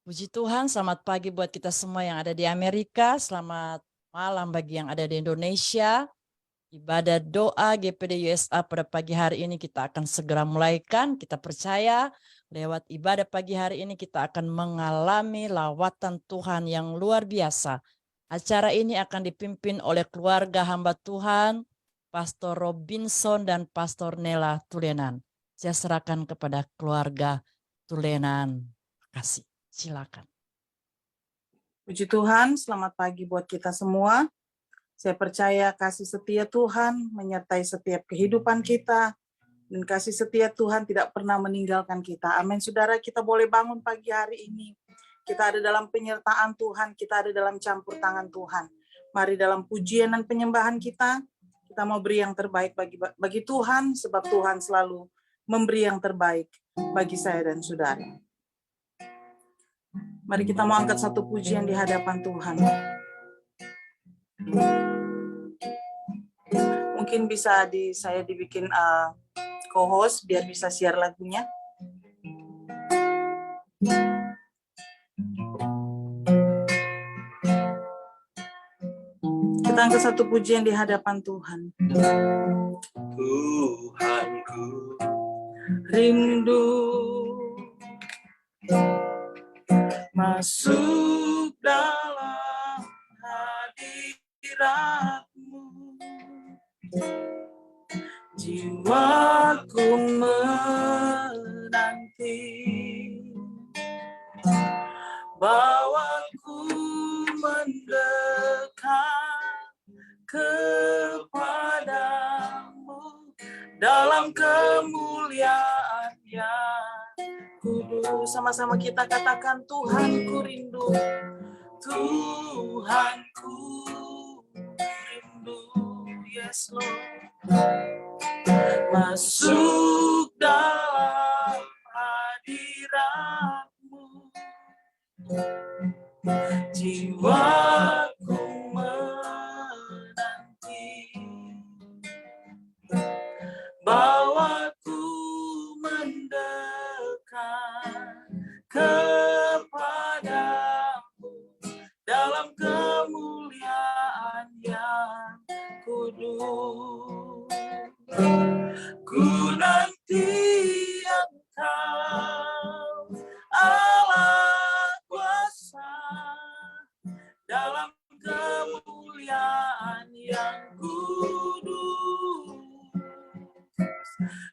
Puji Tuhan, selamat pagi buat kita semua yang ada di Amerika, selamat malam bagi yang ada di Indonesia. Ibadah doa GPD USA pada pagi hari ini kita akan segera mulaikan. Kita percaya lewat ibadah pagi hari ini kita akan mengalami lawatan Tuhan yang luar biasa. Acara ini akan dipimpin oleh keluarga hamba Tuhan, Pastor Robinson dan Pastor Nela Tulenan. Saya serahkan kepada keluarga Tulenan. Terima kasih. Silakan. Puji Tuhan, selamat pagi buat kita semua. Saya percaya kasih setia Tuhan menyertai setiap kehidupan kita, dan kasih setia Tuhan tidak pernah meninggalkan kita. Amin. Saudara, kita boleh bangun pagi hari ini. Kita ada dalam penyertaan Tuhan, kita ada dalam campur tangan Tuhan. Mari dalam pujian dan penyembahan kita mau beri yang terbaik bagi Tuhan, sebab Tuhan selalu memberi yang terbaik bagi saya dan saudara. Mari kita mau angkat satu pujian di hadapan Tuhan. Mungkin bisa saya dibikin co-host biar bisa share lagunya. Kita angkat satu pujian di hadapan Tuhan. Tuhanku rindu masuk dalam hadirat-Mu, jiwaku menanti, bawaku mendekat kepadamu dalam kemuliaan yang kudus. Sama-sama kita katakan, Tuhanku rindu, Tuhanku rindu, yes Lord, masuk dalam hadirat-Mu, jiwaku menanti, bawaku mendekat kepadamu dalam kemuliaan yang kudus. Ku nanti Engkau, Allah kuasa, dalam kemuliaan yang kudus.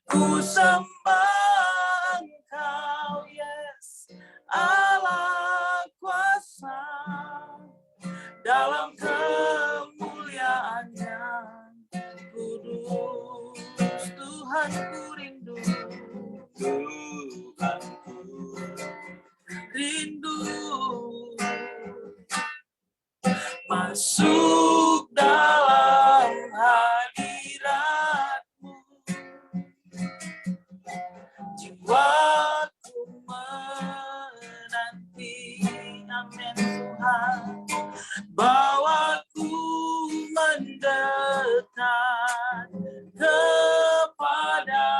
Ku sembah Engkau, yes, Allah kuasa, dalam kemuliaan yang kudus. Tuhanku rindu, Tuhanku rindu, masuk dalam hadirat-Mu, jiwaku menanti, amin Tuhan, bawaku mendekat kepadamu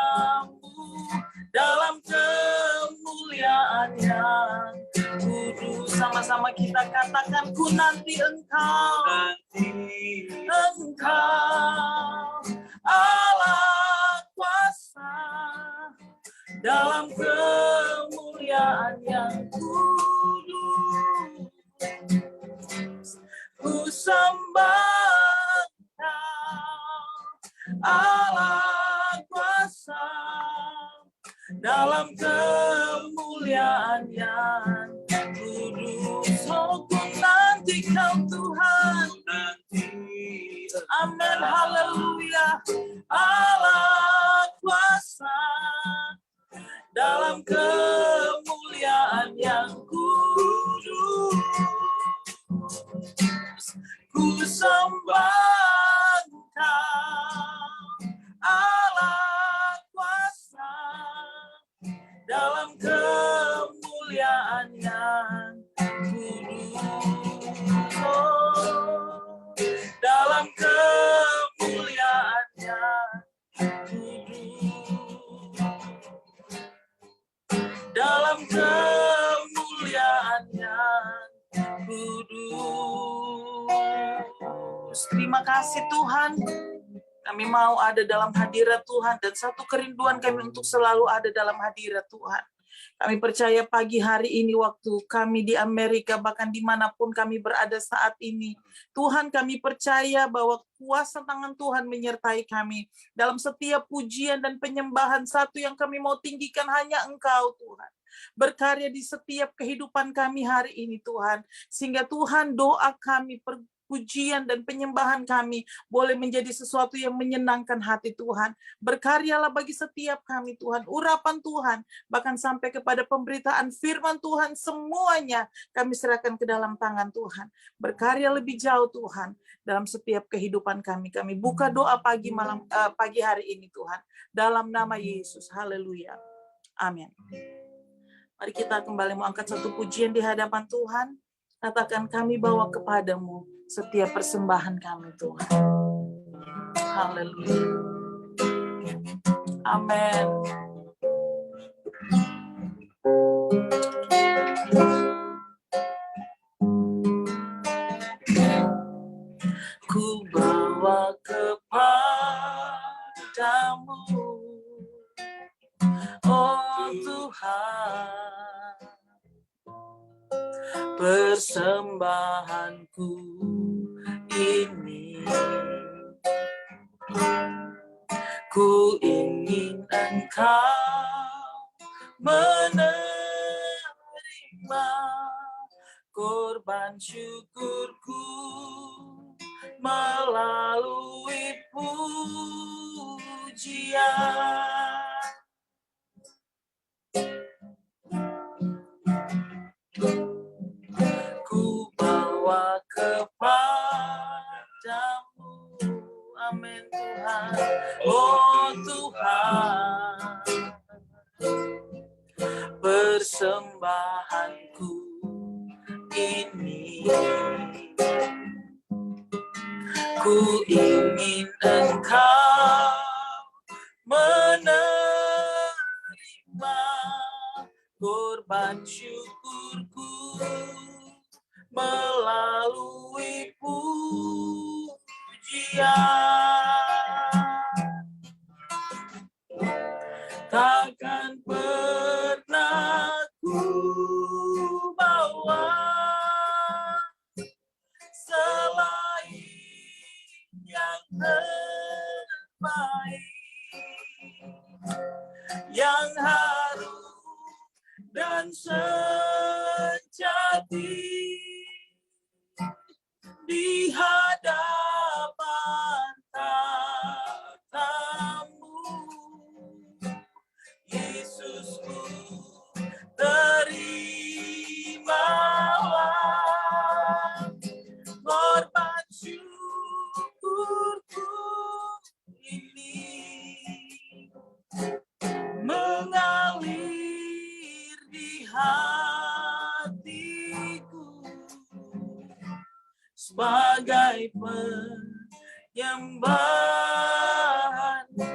dalam kemuliaan yang kudus. Sama-sama kita katakan, ku nanti Engkau, Engkau Allah kuasa, dalam kemuliaan yang kudus. Ku sembah Engkau, Allah kuasa, dalam kemuliaan yang kudus. Oh, ku nanti Kau Tuhan, amin, haleluya, Allah kuasa, dalam kemuliaan yang kudus. Ku sembah Engkau, Allah kuasa, dalam kemuliaan yang kudus. Dalam kemuliaan yang kudus. Dalam kemuliaan yang kudus. Terima kasih Tuhan. Kami mau ada dalam hadirat Tuhan, dan satu kerinduan kami untuk selalu ada dalam hadirat Tuhan. Kami percaya pagi hari ini waktu kami di Amerika, bahkan dimanapun kami berada saat ini, Tuhan, kami percaya bahwa kuasa tangan Tuhan menyertai kami. Dalam setiap pujian dan penyembahan, satu yang kami mau tinggikan hanya Engkau Tuhan. Berkarya di setiap kehidupan kami hari ini Tuhan. Sehingga Tuhan, doa kami, pujian dan penyembahan kami boleh menjadi sesuatu yang menyenangkan hati Tuhan. Berkaryalah bagi setiap kami Tuhan, urapan Tuhan, bahkan sampai kepada pemberitaan firman Tuhan, semuanya kami serahkan ke dalam tangan Tuhan. Berkarya lebih jauh Tuhan dalam setiap kehidupan kami. Kami buka doa pagi hari ini Tuhan, dalam nama Yesus. Haleluya. Amin. Mari kita kembali mau angkat satu pujian di hadapan Tuhan. Katakan, kami bawa kepadamu setiap persembahan kami Tuhan. Haleluya. Amin. Ku bawa kepadamu, oh Tuhan, persembahanku ini. Ku ingin Engkau menerima korban syukurku melalui pujian. Ku bawa kepadamu, amin Tuhan, oh Tuhan, persembahanku ini. Ku ingin Engkau menerima korban syukurku melalui pujian. Takkan pernah ku bawa selain yang terbaik, yang harum dan sejati di hadapan tatamu. Yesusku, terimalah korban syukurku ini, mengalir di hatiku sebagai penyembahanmu.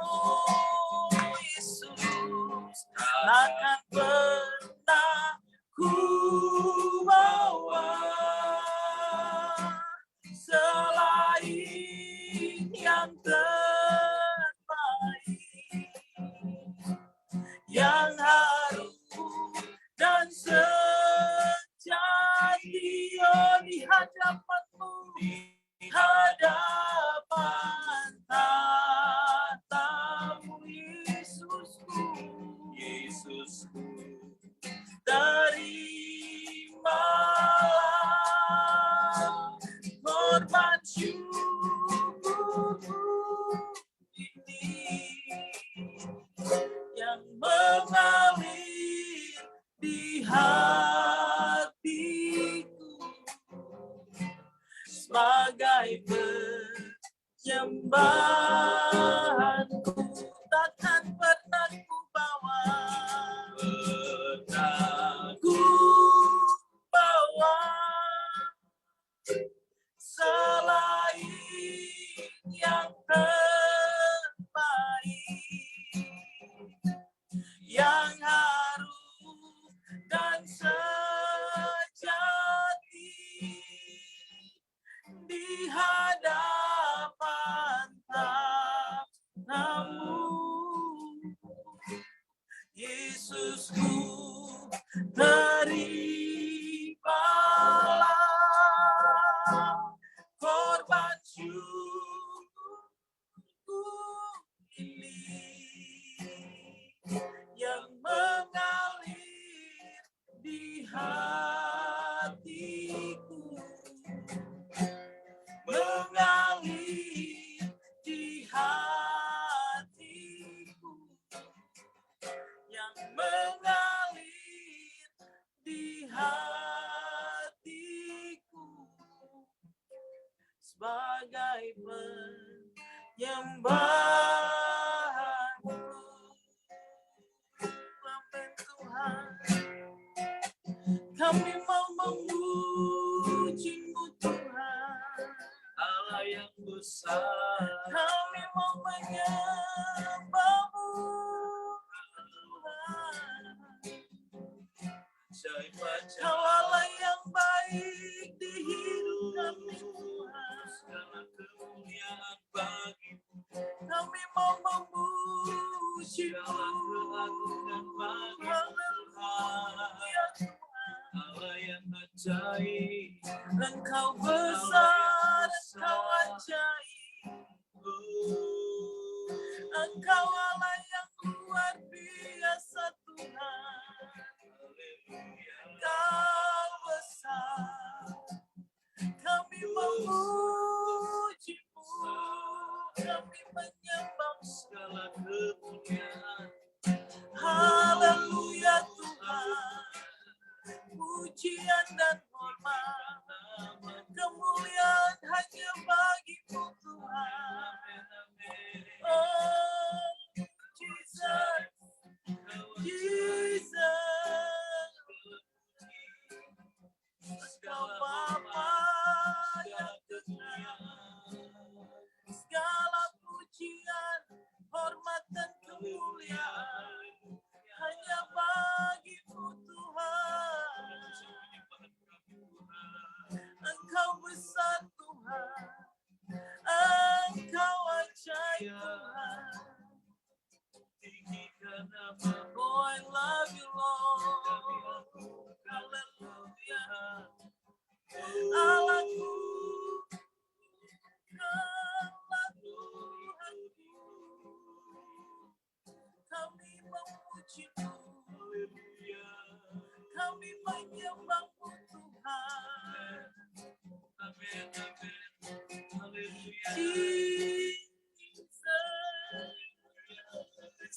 Oh Yesus, takkan pernah ku bawa selain yang terbaik, yang harum dan sejati, oh di hadapanmu, di hadapan tatamu. Yesusku, Yesusku, sebagai penyembahanku, takkan pernah ku bawa, selain yang terbaik, yang harum dan sejati di hadapan tanganmu. Yesusku, terimalah korban syukurku ini yang mengalir di hatiku, mengalir di hatiku, yang mengalir di hatiku sebagai penyembahanku. Amin Tuhan, kami mau memuji-Mu Tuhan, Allah yang besar. Kami mau menyembah-Mu Tuhan. Kau Allah yang baik di hidup kami Tuhan. Segala kemuliaan bagi-Mu. Kami mau memuji-Mu. Haleluya Tuhan. Allah yang ajaib. Engkau besar, Engkau ajaib. Engkau Allah yang luar biasa Tuhan. Engkau besar. Kami memuji-Mu, kami menyembah segala kemuliaan. Haleluya Tuhan, pujian dan hormat, kemuliaan hanya bagi-Mu Tuhan. Oh Jesus, Jesus, Engkau Bapa yang kekal, segala pujian, hormat dan kemuliaan hanya bagi-Mu Tuhan. Engkau besar Tuhan, Engkau ajaib Tuhan. Oh, I love you, Lord. Hallelujah. Allahku, Kaulah Tuhanku. Kami memuji-Mu. Kami menyembah-Mu Tuhan. Amin, amin. Haleluya.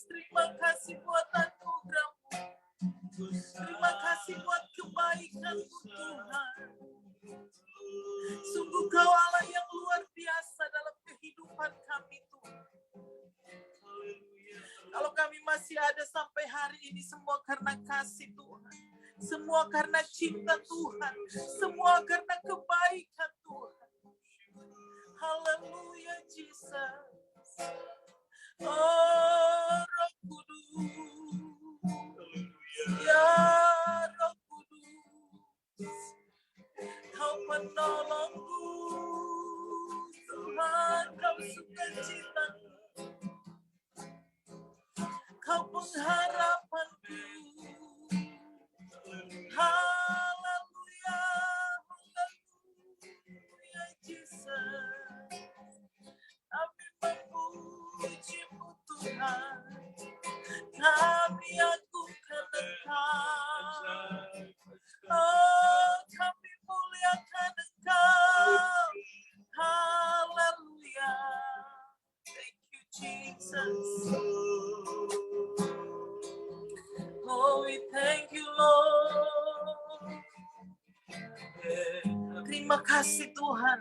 Terima kasih buat anugerah-Mu. Terima kasih buat kebaikan-Mu Tuhan. Sungguh Kau Allah yang luar biasa dalam kehidupan kami Tuhan. Kalau kami masih ada sampai hari ini, semua karena kasih Tuhan. Semua karena cinta Tuhan. Semua karena kebaikan Tuhan. Haleluya Jesus. Oh Roh Kudus, ya Roh Kudus, Kau penolongku, Tuhan Kau sukacita, Kau pengharapanku. Haleluya, haleluya Jesus. Kami memuji-Mu Tuhan, kami agungkan Engkau. Oh, kami muliakan Engkau. Haleluya. Thank you Jesus. Terima kasih Tuhan.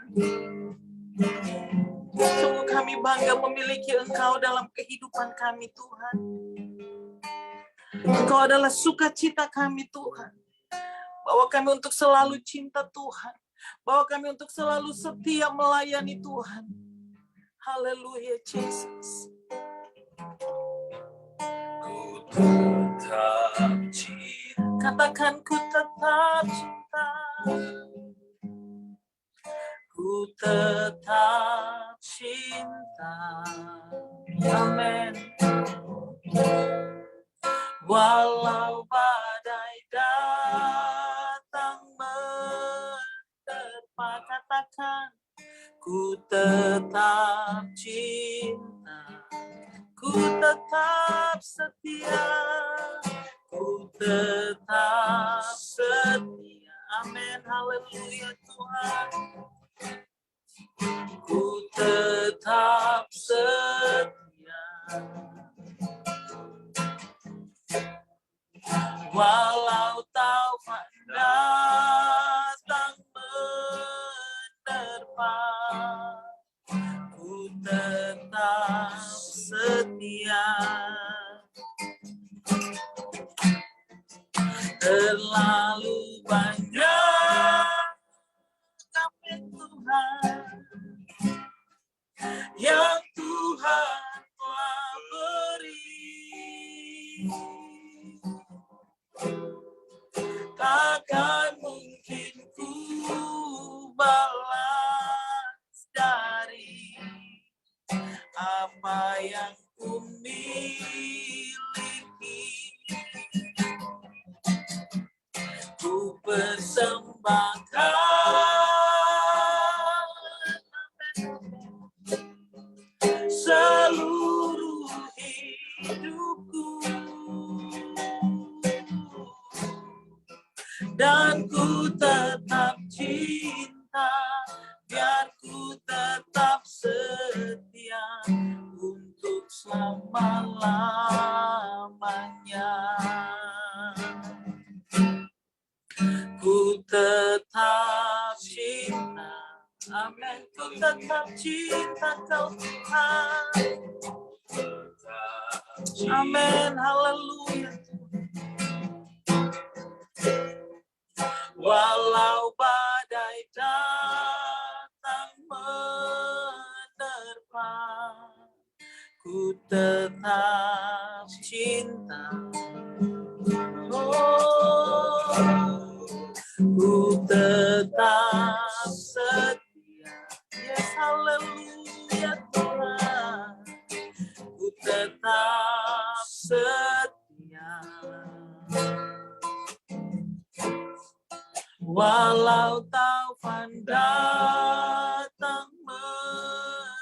Sungguh kami bangga memiliki Engkau dalam kehidupan kami Tuhan. Engkau adalah sukacita kami Tuhan. Bawa kami untuk selalu cinta Tuhan. Bawa kami untuk selalu setia melayani Tuhan. Haleluya Yesus. Ku tetap cinta. Katakan ku tetap cinta. Ku tetap cinta. Amin. Walau badai datang menerpa, Katakan ku tetap cinta. ku tetap setia. Ku tetap setia. Amin. Haleluya Tuhan. Ku tetap setia. Walau taufan datang menerpa, ku tetap setia. Terlalu banyak kasih Tuhan yang Tuhan telah beri. Takkan mungkin ku balas dari apa yang ku miliki. Ku persembahkan seluruh hidupku, dan ku tetap cinta, biar ku tetap setia untuk selama-lamanya. Ku tetap cinta, amin. Ku tetap cinta Kau Tuhan, Amin. Haleluya. walau badai datang menerpa, ku tetap cinta. Oh, ku tetap setia. Yes, haleluya Tuhan. Ku tetap setia. Walau taufan datang menerpa,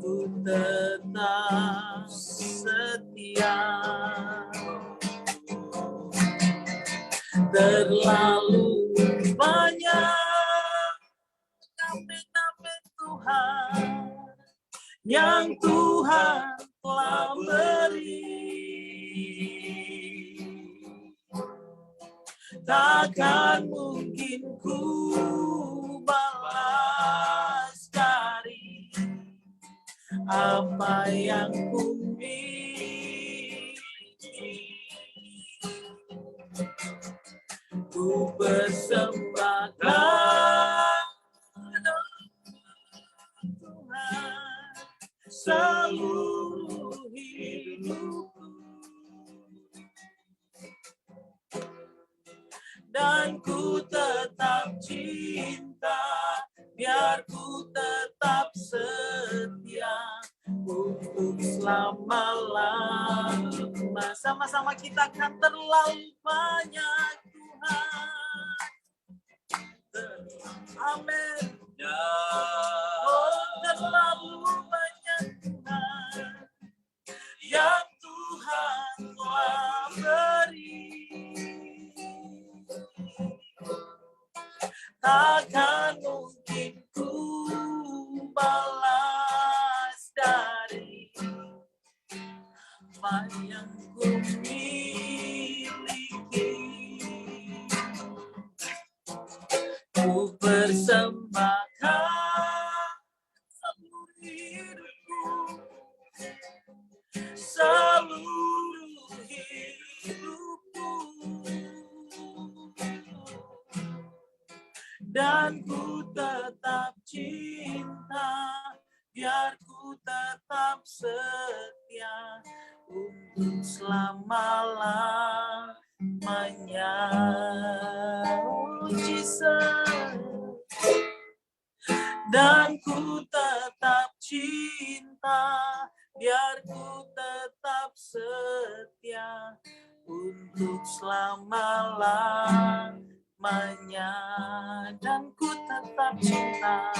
ku tetap setia. Terlalu banyak kasih Tuhan yang Tuhan telah beri. Takkan mungkin ku balas dari apa yang ku miliki. Ku persembahkan Tuhan seluruh hidupku, dan ku tetap cinta, biar ku tetap setia untuk selama-lama. Sama-sama kita akan terlalu banyak Tuhan. Amin. Oh, Terlalu banyak Tuhan yang Tuhan telah beri. Takkan mungkin ku balas dari apa yang ku miliki. ku persembahkan seluruh hidupku, seluruh hidupku, dan ku tetap cinta, biar ku tetap setia untuk selama-lamanya. Oh, Jesus. Dan ku tetap cinta, biar ku tetap setia untuk selama-lamanya. Dan ku tetap cinta,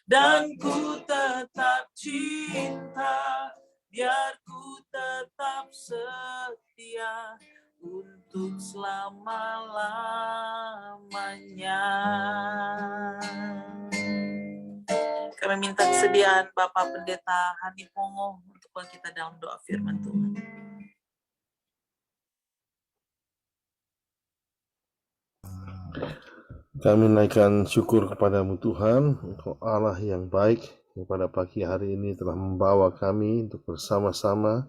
dan ku tetap cinta, biar ku tetap setia untuk selama-lamanya. Kami minta kesediaan Bapak Pendeta Hani Pongo untuk kita dalam doa firman Tuhan. Kami naikkan syukur kepadamu Tuhan, Engkau Allah yang baik, yang pada pagi hari ini telah membawa kami untuk bersama-sama,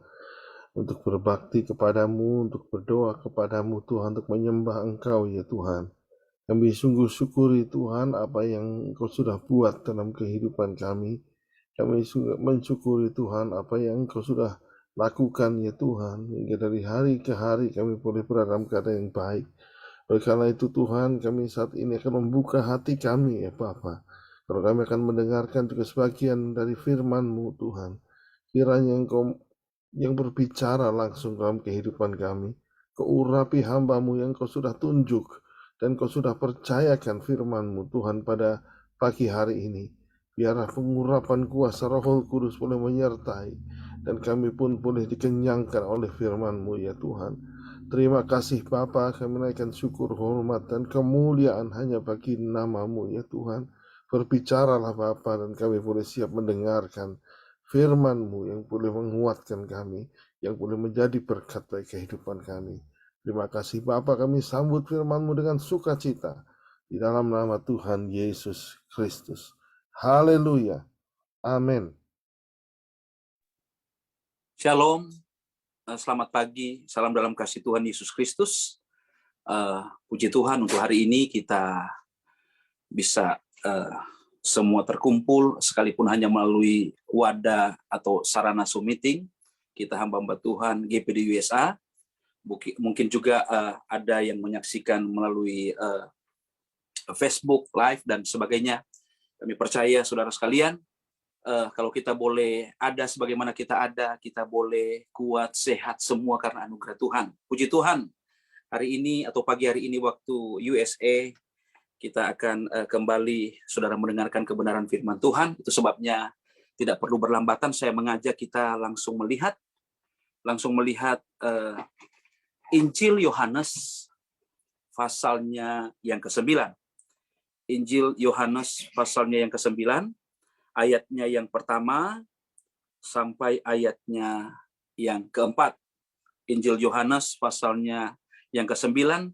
untuk berbakti kepadamu, untuk berdoa kepadamu Tuhan, untuk menyembah Engkau ya Tuhan. Kami sungguh syukuri Tuhan apa yang Engkau sudah buat dalam kehidupan kami. Kami sungguh mensyukuri Tuhan apa yang Engkau sudah lakukan ya Tuhan, hingga dari hari ke hari kami boleh berada dalam keadaan yang baik. Oleh karena itu Tuhan, kami saat ini akan membuka hati kami ya Bapa. Kalau kami akan mendengarkan juga sebagian dari firman-Mu Tuhan. Kiranya Engkau yang berbicara langsung dalam kehidupan kami. Kau urapi hamba-Mu yang Kau sudah tunjuk dan Kau sudah percayakan firman-Mu Tuhan pada pagi hari ini. Biarlah pengurapan kuasa Roh Kudus boleh menyertai dan kami pun boleh dikenyangkan oleh firman-Mu ya Tuhan. Terima kasih Bapa, kami naikkan syukur, hormat, dan kemuliaan hanya bagi nama-Mu ya Tuhan. Berbicaralah Bapa dan kami boleh siap mendengarkan firman-Mu yang boleh menguatkan kami, yang boleh menjadi berkat bagi kehidupan kami. Terima kasih Bapa, kami sambut firman-Mu dengan sukacita di dalam nama Tuhan Yesus Kristus. Haleluya. Amin. Shalom, selamat pagi, salam dalam kasih Tuhan Yesus Kristus. Puji Tuhan untuk hari ini kita bisa semua terkumpul, sekalipun hanya melalui wadah atau sarana Zoom meeting. Kita hamba-hamba Tuhan GPD USA, mungkin juga ada yang menyaksikan melalui Facebook Live dan sebagainya. Kami percaya saudara sekalian, kalau kita boleh ada sebagaimana kita boleh kuat, sehat semua karena anugerah Tuhan. Puji Tuhan, hari ini atau pagi hari ini waktu USA, kita akan kembali saudara mendengarkan kebenaran firman Tuhan. Itu sebabnya tidak perlu berlambatan, saya mengajak kita langsung melihat Injil Yohanes pasalnya yang ke-9. Injil Yohanes pasalnya yang ke-9. Ayatnya yang pertama sampai ayatnya yang keempat. Injil Yohanes pasalnya yang ke-9,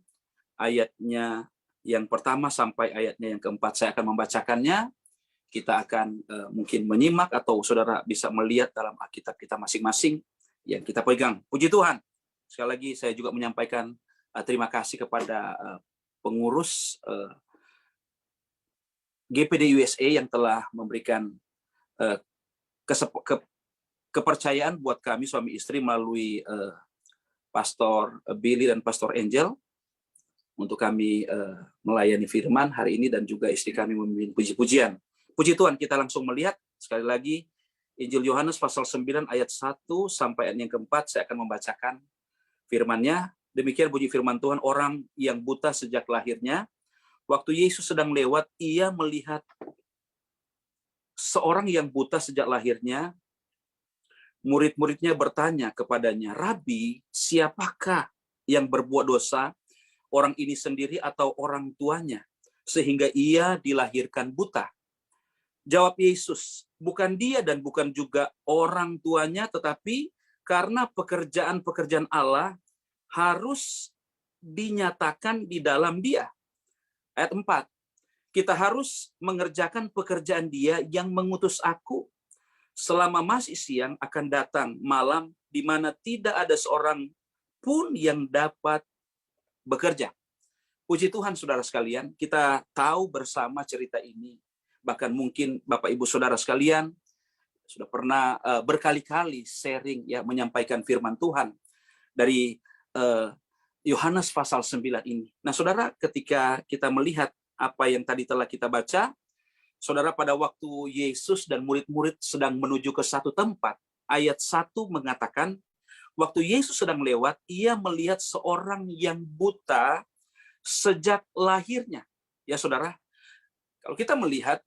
ayatnya yang pertama sampai ayatnya yang keempat. Saya akan membacakannya. Kita akan mungkin menyimak atau saudara bisa melihat dalam Alkitab kita masing-masing yang kita pegang. Puji Tuhan. Sekali lagi saya juga menyampaikan terima kasih kepada pengurus GPD USA yang telah memberikan kepercayaan buat kami suami istri melalui Pastor Billy dan Pastor Angel untuk kami melayani firman hari ini dan juga istri kami memimpin puji-pujian. Puji Tuhan, kita langsung melihat sekali lagi Injil Yohanes pasal 9 ayat 1 sampai ayat yang keempat. Saya akan membacakan firman-Nya. Demikian bunyi firman Tuhan, orang yang buta sejak lahirnya. Waktu Yesus sedang lewat, ia melihat seorang yang buta sejak lahirnya. Murid-muridnya bertanya kepadanya, Rabi, siapakah yang berbuat dosa, orang ini sendiri atau orang tuanya, sehingga ia dilahirkan buta? Jawab Yesus, bukan dia dan bukan juga orang tuanya, tetapi karena pekerjaan-pekerjaan Allah harus dinyatakan di dalam Dia. Ayat 4. Kita harus mengerjakan pekerjaan Dia yang mengutus aku. Selama masih siang akan datang malam di mana tidak ada seorang pun yang dapat bekerja. Puji Tuhan saudara sekalian, kita tahu bersama cerita ini. Bahkan mungkin Bapak Ibu Saudara sekalian sudah pernah berkali-kali sharing ya, menyampaikan firman Tuhan dari Yohanes pasal 9 ini. Nah saudara, ketika kita melihat apa yang tadi telah kita baca, saudara, pada waktu Yesus dan murid-murid sedang menuju ke satu tempat, ayat 1 mengatakan, waktu Yesus sedang lewat, ia melihat seorang yang buta sejak lahirnya. Ya saudara, kalau kita melihat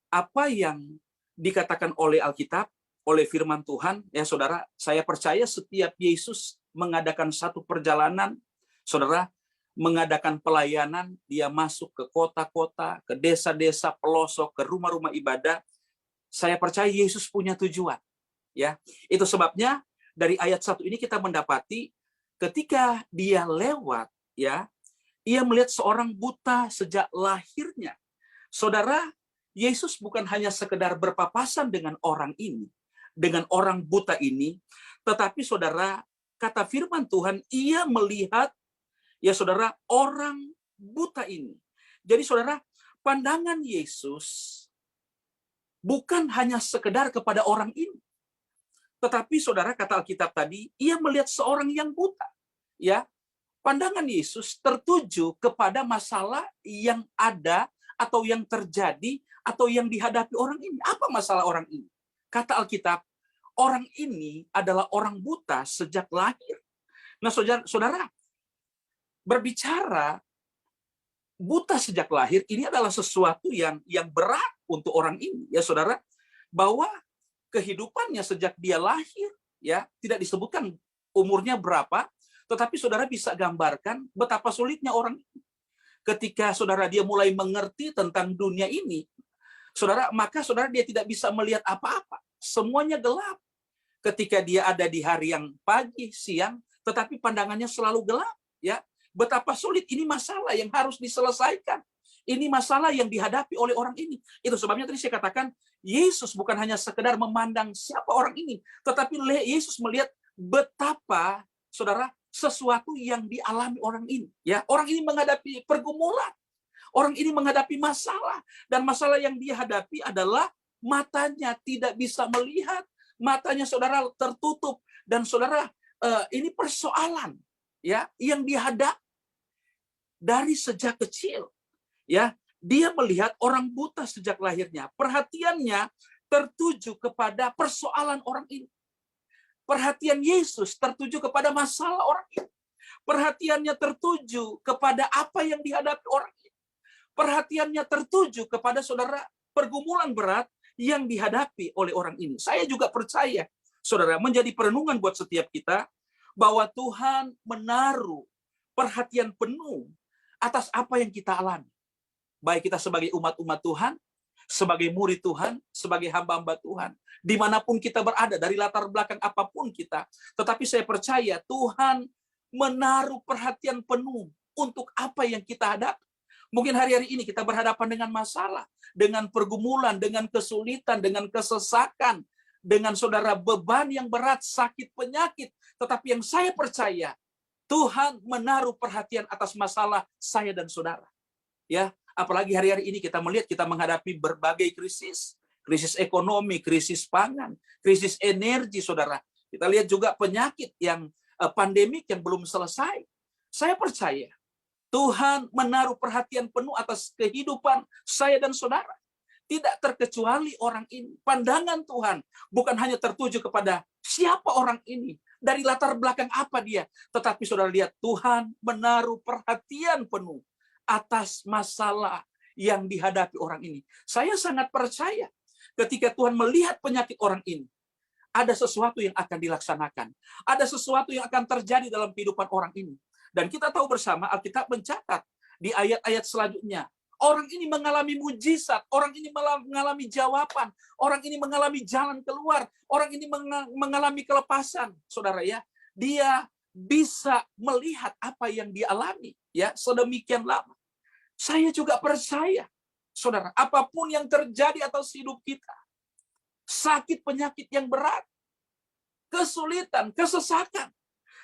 apa yang dikatakan oleh Alkitab, oleh firman Tuhan, ya saudara, saya percaya setiap Yesus mengadakan satu perjalanan, saudara, mengadakan pelayanan, dia masuk ke kota-kota, ke desa-desa pelosok, ke rumah-rumah ibadah. Saya percaya Yesus punya tujuan. Ya, itu sebabnya dari ayat 1 ini kita mendapati ketika dia lewat, ya, ia melihat seorang buta sejak lahirnya. Saudara, Yesus bukan hanya sekedar berpapasan dengan orang ini, dengan orang buta ini, tetapi saudara, kata firman Tuhan, ia melihat, ya saudara, orang buta ini. Jadi saudara, pandangan Yesus bukan hanya sekedar kepada orang ini. Tetapi saudara, kata Alkitab tadi, ia melihat seorang yang buta. Ya, pandangan Yesus tertuju kepada masalah yang ada atau yang terjadi atau yang dihadapi orang ini. Apa masalah orang ini? Kata Alkitab, orang ini adalah orang buta sejak lahir. Nah saudara, berbicara buta sejak lahir ini adalah sesuatu yang berat untuk orang ini, ya saudara, bahwa kehidupannya sejak dia lahir, ya, tidak disebutkan umurnya berapa, tetapi saudara bisa gambarkan betapa sulitnya orang ini. Ketika saudara dia mulai mengerti tentang dunia ini, saudara, maka saudara dia tidak bisa melihat apa-apa, semuanya gelap. Ketika dia ada di hari yang pagi, siang, tetapi pandangannya selalu gelap, ya. Betapa sulit, ini masalah yang harus diselesaikan. Ini masalah yang dihadapi oleh orang ini. Itu sebabnya tadi saya katakan, Yesus bukan hanya sekedar memandang siapa orang ini, tetapi Yesus melihat betapa, saudara, sesuatu yang dialami orang ini. Ya, orang ini menghadapi pergumulan. Orang ini menghadapi masalah. Dan masalah yang dia hadapi adalah matanya tidak bisa melihat. Matanya saudara tertutup. Dan saudara, ini persoalan, ya, yang dihadapi dari sejak kecil, ya, dia melihat orang buta sejak lahirnya. Perhatiannya tertuju kepada persoalan orang ini. Perhatian Yesus tertuju kepada masalah orang ini. Perhatiannya tertuju kepada apa yang dihadapi orang ini. Perhatiannya tertuju kepada saudara pergumulan berat yang dihadapi oleh orang ini. Saya juga percaya, saudara, menjadi perenungan buat setiap kita bahwa Tuhan menaruh perhatian penuh atas apa yang kita alami. Baik kita sebagai umat-umat Tuhan, sebagai murid Tuhan, sebagai hamba-hamba Tuhan. Dimanapun kita berada, dari latar belakang apapun kita. Tetapi saya percaya Tuhan menaruh perhatian penuh untuk apa yang kita hadapi. Mungkin hari-hari ini kita berhadapan dengan masalah, dengan pergumulan, dengan kesulitan, dengan kesesakan, dengan saudara beban yang berat, sakit, penyakit. Tetapi yang saya percaya, Tuhan menaruh perhatian atas masalah saya dan saudara. Ya, apalagi hari-hari ini kita melihat kita menghadapi berbagai krisis, krisis ekonomi, krisis pangan, krisis energi, saudara. Kita lihat juga penyakit yang pandemik yang belum selesai. Saya percaya Tuhan menaruh perhatian penuh atas kehidupan saya dan saudara. Tidak terkecuali orang ini. Pandangan Tuhan bukan hanya tertuju kepada siapa orang ini, dari latar belakang apa dia. Tetapi saudara lihat, Tuhan menaruh perhatian penuh atas masalah yang dihadapi orang ini. Saya sangat percaya ketika Tuhan melihat penyakit orang ini, ada sesuatu yang akan dilaksanakan. Ada sesuatu yang akan terjadi dalam kehidupan orang ini. Dan kita tahu bersama, Alkitab mencatat di ayat-ayat selanjutnya, orang ini mengalami mujizat, orang ini mengalami jawaban, orang ini mengalami jalan keluar, orang ini mengalami kelepasan, saudara ya. Dia bisa melihat apa yang dia alami ya sedemikian lama. Saya juga percaya, saudara, apapun yang terjadi atas hidup kita, sakit penyakit yang berat, kesulitan, kesesakan,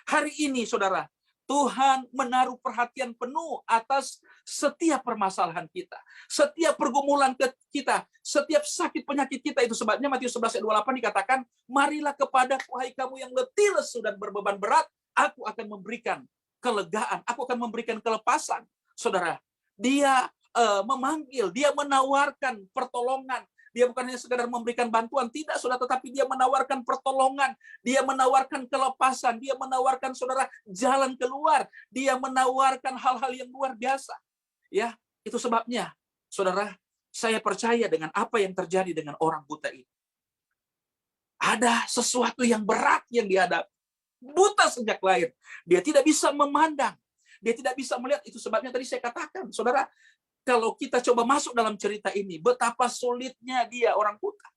hari ini saudara, Tuhan menaruh perhatian penuh atas setiap permasalahan kita, setiap pergumulan kita, setiap sakit penyakit kita. Itu sebabnya Matius 11 ayat 28 dikatakan, marilah kepadaku hai kamu yang letih lesu dan berbeban berat, aku akan memberikan kelegaan, aku akan memberikan kelepasan. Saudara, dia memanggil, dia menawarkan pertolongan. Dia bukan hanya sekedar memberikan bantuan, tidak saudara, tetapi dia menawarkan pertolongan, dia menawarkan kelepasan, dia menawarkan saudara jalan keluar, dia menawarkan hal-hal yang luar biasa. Ya, itu sebabnya saudara, saya percaya dengan apa yang terjadi dengan orang buta ini. Ada sesuatu yang berat yang dihadapi. Buta sejak lahir, dia tidak bisa memandang, dia tidak bisa melihat. Itu sebabnya tadi saya katakan, saudara, kalau kita coba masuk dalam cerita ini, betapa sulitnya dia orang buta.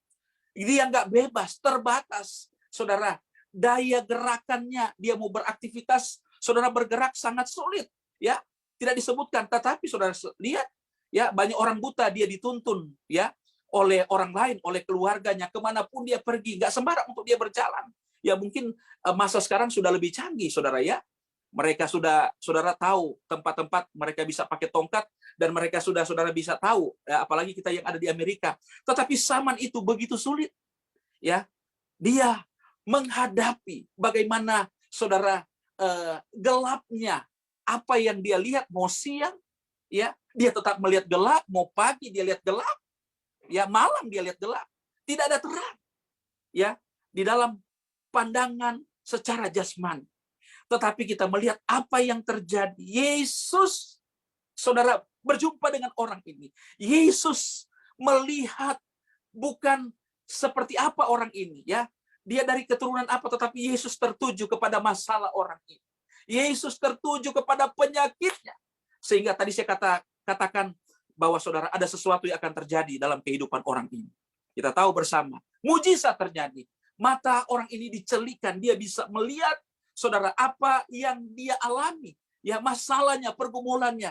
Dia nggak bebas, terbatas. Saudara, daya gerakannya, dia mau beraktivitas, saudara bergerak sangat sulit. Ya, tidak disebutkan. Tetapi saudara lihat, ya banyak orang buta dia dituntun, ya oleh orang lain, oleh keluarganya, kemanapun dia pergi, nggak sembarang untuk dia berjalan. Ya mungkin masa sekarang sudah lebih canggih, saudara ya. Mereka sudah, saudara tahu tempat-tempat mereka bisa pakai tongkat, dan mereka sudah, saudara bisa tahu, ya, apalagi kita yang ada di Amerika. Tetapi zaman itu begitu sulit, ya. Dia menghadapi bagaimana, saudara, gelapnya apa yang dia lihat, mau siang, ya, dia tetap melihat gelap, mau pagi dia lihat gelap, ya, malam dia lihat gelap, tidak ada terang, ya, di dalam pandangan secara jasmani. Tetapi kita melihat apa yang terjadi. Yesus, saudara, berjumpa dengan orang ini. Yesus melihat bukan seperti apa orang ini, ya. Dia dari keturunan apa, tetapi Yesus tertuju kepada masalah orang ini. Yesus tertuju kepada penyakitnya. Sehingga tadi saya katakan bahwa saudara, ada sesuatu yang akan terjadi dalam kehidupan orang ini. Kita tahu bersama, mujizat terjadi. Mata orang ini dicelikan, dia bisa melihat, saudara, apa yang dia alami, ya, masalahnya, pergumulannya.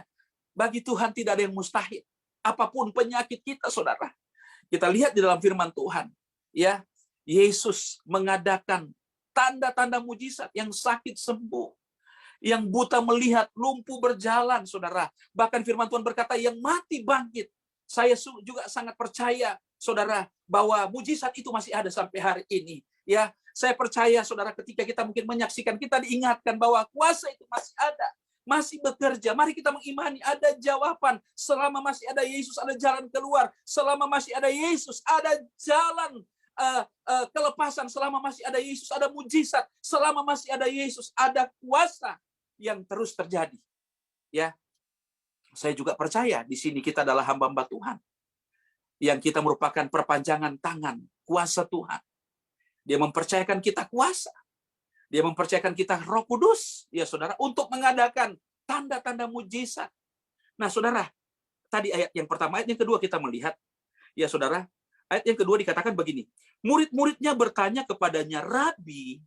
Bagi Tuhan tidak ada yang mustahil. Apapun penyakit kita, saudara. Kita lihat di dalam firman Tuhan, ya, Yesus mengadakan tanda-tanda mujizat, yang sakit sembuh, yang buta melihat, lumpuh berjalan, saudara. Bahkan firman Tuhan berkata, yang mati bangkit. Saya juga sangat percaya, saudara, bahwa mujizat itu masih ada sampai hari ini. Ya, saya percaya, saudara, ketika kita mungkin menyaksikan, kita diingatkan bahwa kuasa itu masih ada, masih bekerja. Mari kita mengimani, ada jawaban. Selama masih ada Yesus, ada jalan keluar. Selama masih ada Yesus, ada jalan kelepasan. Selama masih ada Yesus, ada mujizat. Selama masih ada Yesus, ada kuasa yang terus terjadi. Ya, saya juga percaya di sini kita adalah hamba-hamba Tuhan, yang kita merupakan perpanjangan tangan kuasa Tuhan. Dia mempercayakan kita kuasa. Dia mempercayakan kita Roh Kudus, ya saudara, untuk mengadakan tanda-tanda mujizat. Nah, saudara, tadi ayat yang pertama, ayat yang kedua kita melihat, ya saudara, ayat yang kedua dikatakan begini, murid-muridnya bertanya kepadanya, Rabi,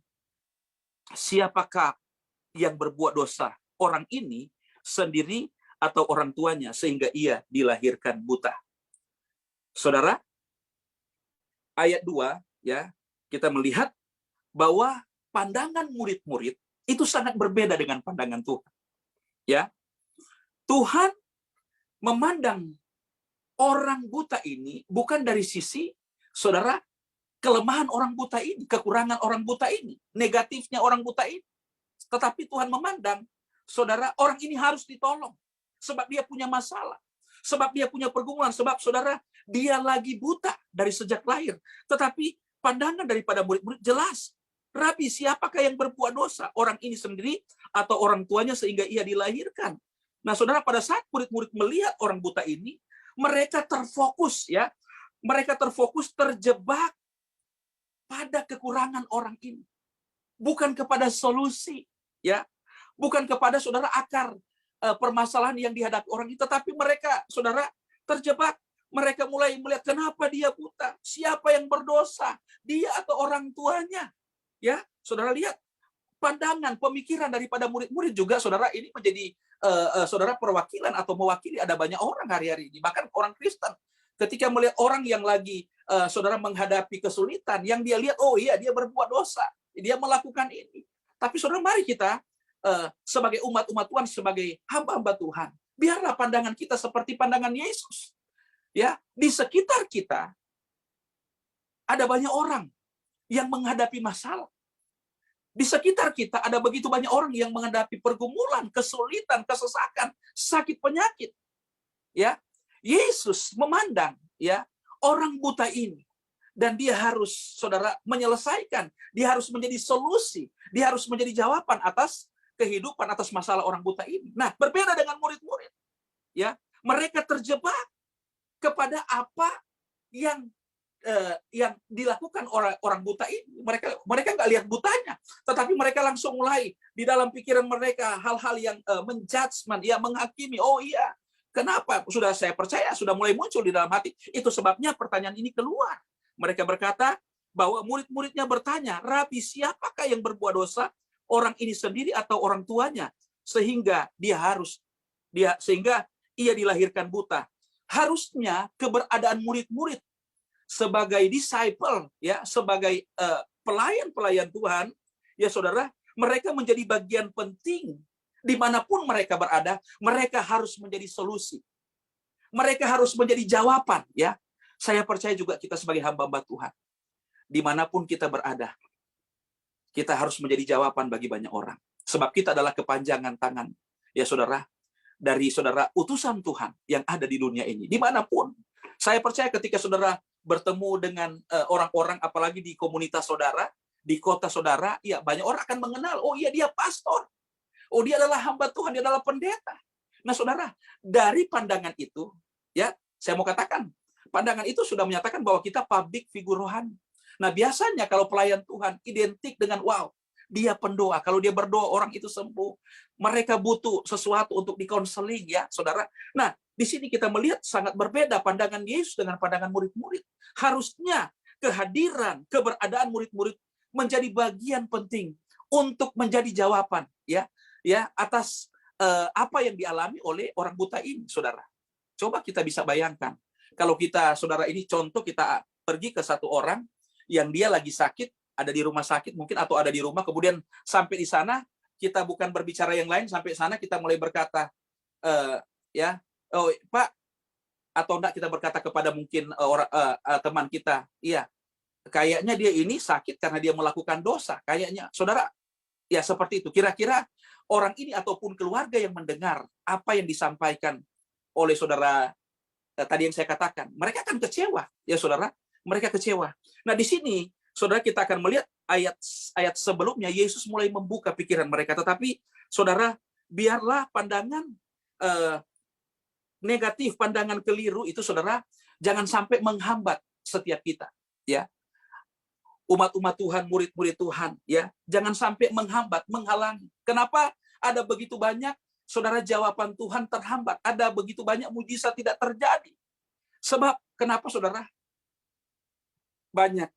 siapakah yang berbuat dosa, orang ini sendiri atau orang tuanya, sehingga ia dilahirkan buta? Saudara, ayat 2, ya, kita melihat bahwa pandangan murid-murid itu sangat berbeda dengan pandangan Tuhan. Ya, Tuhan memandang orang buta ini bukan dari sisi, saudara, kelemahan orang buta ini, kekurangan orang buta ini, negatifnya orang buta ini. Tetapi Tuhan memandang, saudara, orang ini harus ditolong. Sebab dia punya masalah. Sebab dia punya pergumulan. Sebab, saudara, dia lagi buta dari sejak lahir. Tetapi pandangan daripada murid-murid jelas. Rabi, siapakah yang berbuat dosa? Orang ini sendiri atau orang tuanya sehingga ia dilahirkan? Nah, saudara, pada saat murid-murid melihat orang buta ini, mereka terfokus, ya. Mereka terfokus, terjebak pada kekurangan orang ini. Bukan kepada solusi, ya. Bukan kepada, saudara, akar permasalahan yang dihadapi orang ini. Tetapi mereka, saudara, terjebak. Mereka mulai melihat kenapa dia buta, siapa yang berdosa, dia atau orang tuanya. Ya, saudara lihat, pandangan, pemikiran daripada murid-murid juga, saudara, ini menjadi saudara perwakilan atau mewakili ada banyak orang hari-hari ini. Bahkan orang Kristen ketika melihat orang yang lagi saudara menghadapi kesulitan, yang dia lihat, oh iya dia berbuat dosa, dia melakukan ini. Tapi saudara, mari kita sebagai umat-umat Tuhan, sebagai hamba-hamba Tuhan, biarlah pandangan kita seperti pandangan Yesus. Ya, di sekitar kita ada banyak orang yang menghadapi masalah. Di sekitar kita ada begitu banyak orang yang menghadapi pergumulan, kesulitan, kesesakan, sakit penyakit. Ya, Yesus memandang ya orang buta ini, dan dia harus, saudara, menyelesaikan. Dia harus menjadi solusi. Dia harus menjadi jawaban atas kehidupan, atas masalah orang buta ini. Nah, berbeda dengan murid-murid. Ya, mereka terjebak kepada apa yang dilakukan orang buta ini. Mereka nggak lihat butanya, tetapi mereka langsung mulai di dalam pikiran mereka hal-hal yang menjudgment, ya, menghakimi. Oh iya, kenapa? Sudah, saya percaya sudah mulai muncul di dalam hati. Itu sebabnya pertanyaan ini keluar. Mereka berkata bahwa murid-muridnya bertanya, Rabi, siapakah yang berbuat dosa? Orang ini sendiri atau orang tuanya? Sehingga ia dilahirkan buta. Harusnya keberadaan murid-murid sebagai disciple, ya, sebagai pelayan-pelayan Tuhan, ya saudara, mereka menjadi bagian penting dimanapun mereka berada. Mereka harus menjadi solusi, mereka harus menjadi jawaban. Ya, saya percaya juga kita sebagai hamba-hamba Tuhan, dimanapun kita berada, kita harus menjadi jawaban bagi banyak orang, sebab kita adalah kepanjangan tangan, ya saudara, dari saudara utusan Tuhan yang ada di dunia ini, dimanapun. Saya percaya ketika saudara bertemu dengan orang-orang, apalagi di komunitas saudara, di kota saudara, ya banyak orang akan mengenal, oh iya dia pastor, oh dia adalah hamba Tuhan, dia adalah pendeta. Nah saudara, dari pandangan itu, ya saya mau katakan, pandangan itu sudah menyatakan bahwa kita public figure rohani. Nah biasanya kalau pelayan Tuhan identik dengan wow, dia pendoa, kalau dia berdoa orang itu sembuh. Mereka butuh sesuatu untuk dikonseling, ya saudara. Nah, di sini kita melihat sangat berbeda pandangan Yesus dengan pandangan murid-murid. Harusnya kehadiran, keberadaan murid-murid menjadi bagian penting untuk menjadi jawaban, ya atas apa yang dialami oleh orang buta ini, saudara. Coba kita bisa bayangkan, kalau kita, saudara, ini contoh, kita pergi ke satu orang yang dia lagi sakit, ada di rumah sakit mungkin, atau ada di rumah, kemudian sampai di sana kita bukan berbicara yang lain, sampai sana kita mulai berkata, oh Pak, atau enggak kita berkata kepada mungkin teman kita, iya, kayaknya dia ini sakit karena dia melakukan dosa, kayaknya, saudara, ya seperti itu. Kira-kira orang ini ataupun keluarga yang mendengar apa yang disampaikan oleh saudara tadi yang saya katakan, mereka akan kecewa, ya saudara, mereka kecewa. Nah di sini, saudara, kita akan melihat ayat sebelumnya Yesus mulai membuka pikiran mereka, tetapi saudara, biarlah pandangan negatif, pandangan keliru itu, saudara, jangan sampai menghambat setiap kita, ya. Umat-umat Tuhan, murid-murid Tuhan, ya, jangan sampai menghambat, menghalangi. Kenapa ada begitu banyak, saudara, jawaban Tuhan terhambat, ada begitu banyak mujizat tidak terjadi? Sebab kenapa, saudara? Banyak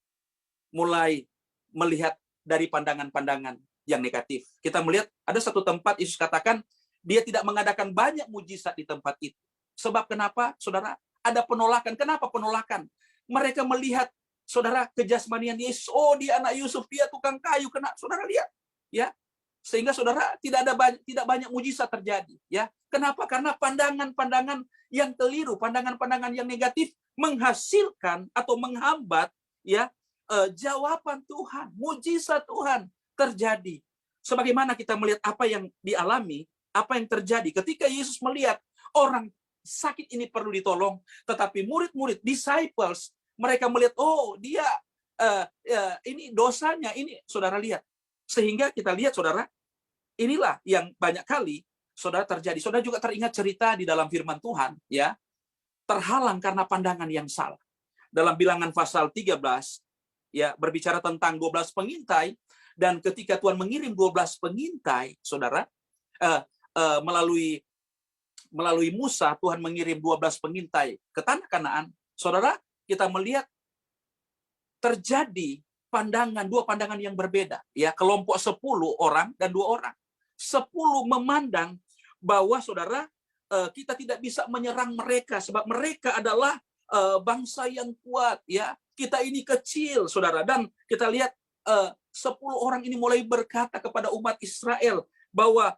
mulai melihat dari pandangan-pandangan yang negatif. Kita melihat ada satu tempat Yesus katakan dia tidak mengadakan banyak mujizat di tempat itu. Sebab kenapa, saudara? Ada penolakan. Kenapa penolakan? Mereka melihat, saudara, kejasmanian Yesus. Oh, dia anak Yusuf, dia tukang kayu, kena. Saudara lihat, ya. Sehingga saudara tidak banyak mujizat terjadi, ya. Kenapa? Karena pandangan-pandangan yang keliru, pandangan-pandangan yang negatif menghasilkan atau menghambat, ya, jawaban Tuhan, mujizat Tuhan terjadi. Sebagaimana kita melihat apa yang dialami, apa yang terjadi ketika Yesus melihat orang sakit ini perlu ditolong, tetapi murid-murid, disciples, mereka melihat, oh dia ini dosanya, ini, saudara lihat. Sehingga kita lihat, saudara, inilah yang banyak kali, saudara, terjadi. Saudara juga teringat cerita di dalam firman Tuhan, ya, terhalang karena pandangan yang salah. Dalam Bilangan pasal 13, ya, berbicara tentang 12 pengintai, dan ketika Tuhan mengirim 12 pengintai, saudara, melalui Musa, Tuhan mengirim 12 pengintai ke tanah Kanaan, saudara, kita melihat terjadi dua pandangan yang berbeda. Ya, kelompok 10 orang dan 2 orang. 10 memandang bahwa saudara, kita tidak bisa menyerang mereka sebab mereka adalah bangsa yang kuat. Ya, kita ini kecil, saudara. Dan kita lihat 10 orang ini mulai berkata kepada umat Israel bahwa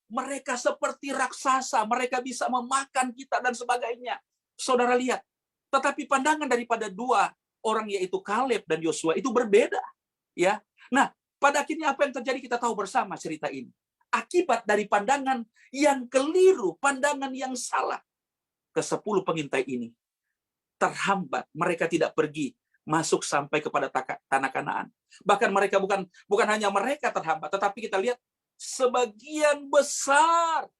mereka seperti raksasa, mereka bisa memakan kita dan sebagainya. Saudara lihat, tetapi pandangan daripada 2 orang yaitu Kaleb dan Yosua itu berbeda. Ya, nah pada akhirnya apa yang terjadi kita tahu bersama cerita ini. Akibat dari pandangan yang keliru, pandangan yang salah, ke-10 pengintai ini terhambat, mereka tidak pergi masuk sampai kepada tanah Kanaan. Bahkan mereka bukan hanya mereka terhambat, tetapi kita lihat sebagian besar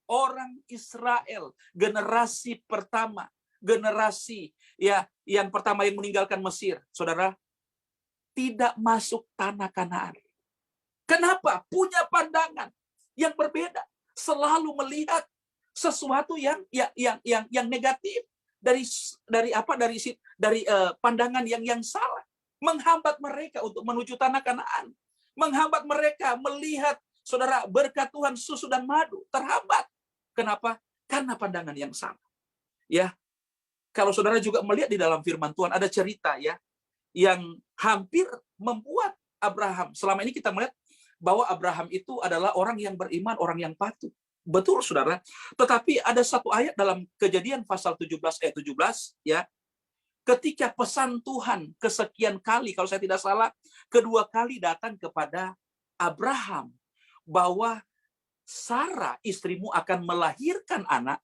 orang Israel, generasi pertama, generasi yang pertama yang meninggalkan Mesir, saudara, tidak masuk tanah Kanaan. Kenapa? Punya pandangan yang berbeda, selalu melihat sesuatu yang negatif dari pandangan yang salah, menghambat mereka untuk menuju tanah Kanaan, menghambat mereka melihat, saudara, berkat Tuhan susu dan madu, terhambat. Kenapa? Karena pandangan yang salah. Ya, kalau saudara juga melihat di dalam firman Tuhan ada cerita ya yang hampir membuat Abraham. Selama ini kita melihat bahwa Abraham itu adalah orang yang beriman, orang yang patuh. Betul, saudara. Tetapi ada satu ayat dalam Kejadian pasal 17 ayat 17 ya. Ketika pesan Tuhan kesekian kali, kalau saya tidak salah, kedua kali datang kepada Abraham bahwa Sarah istrimu akan melahirkan anak,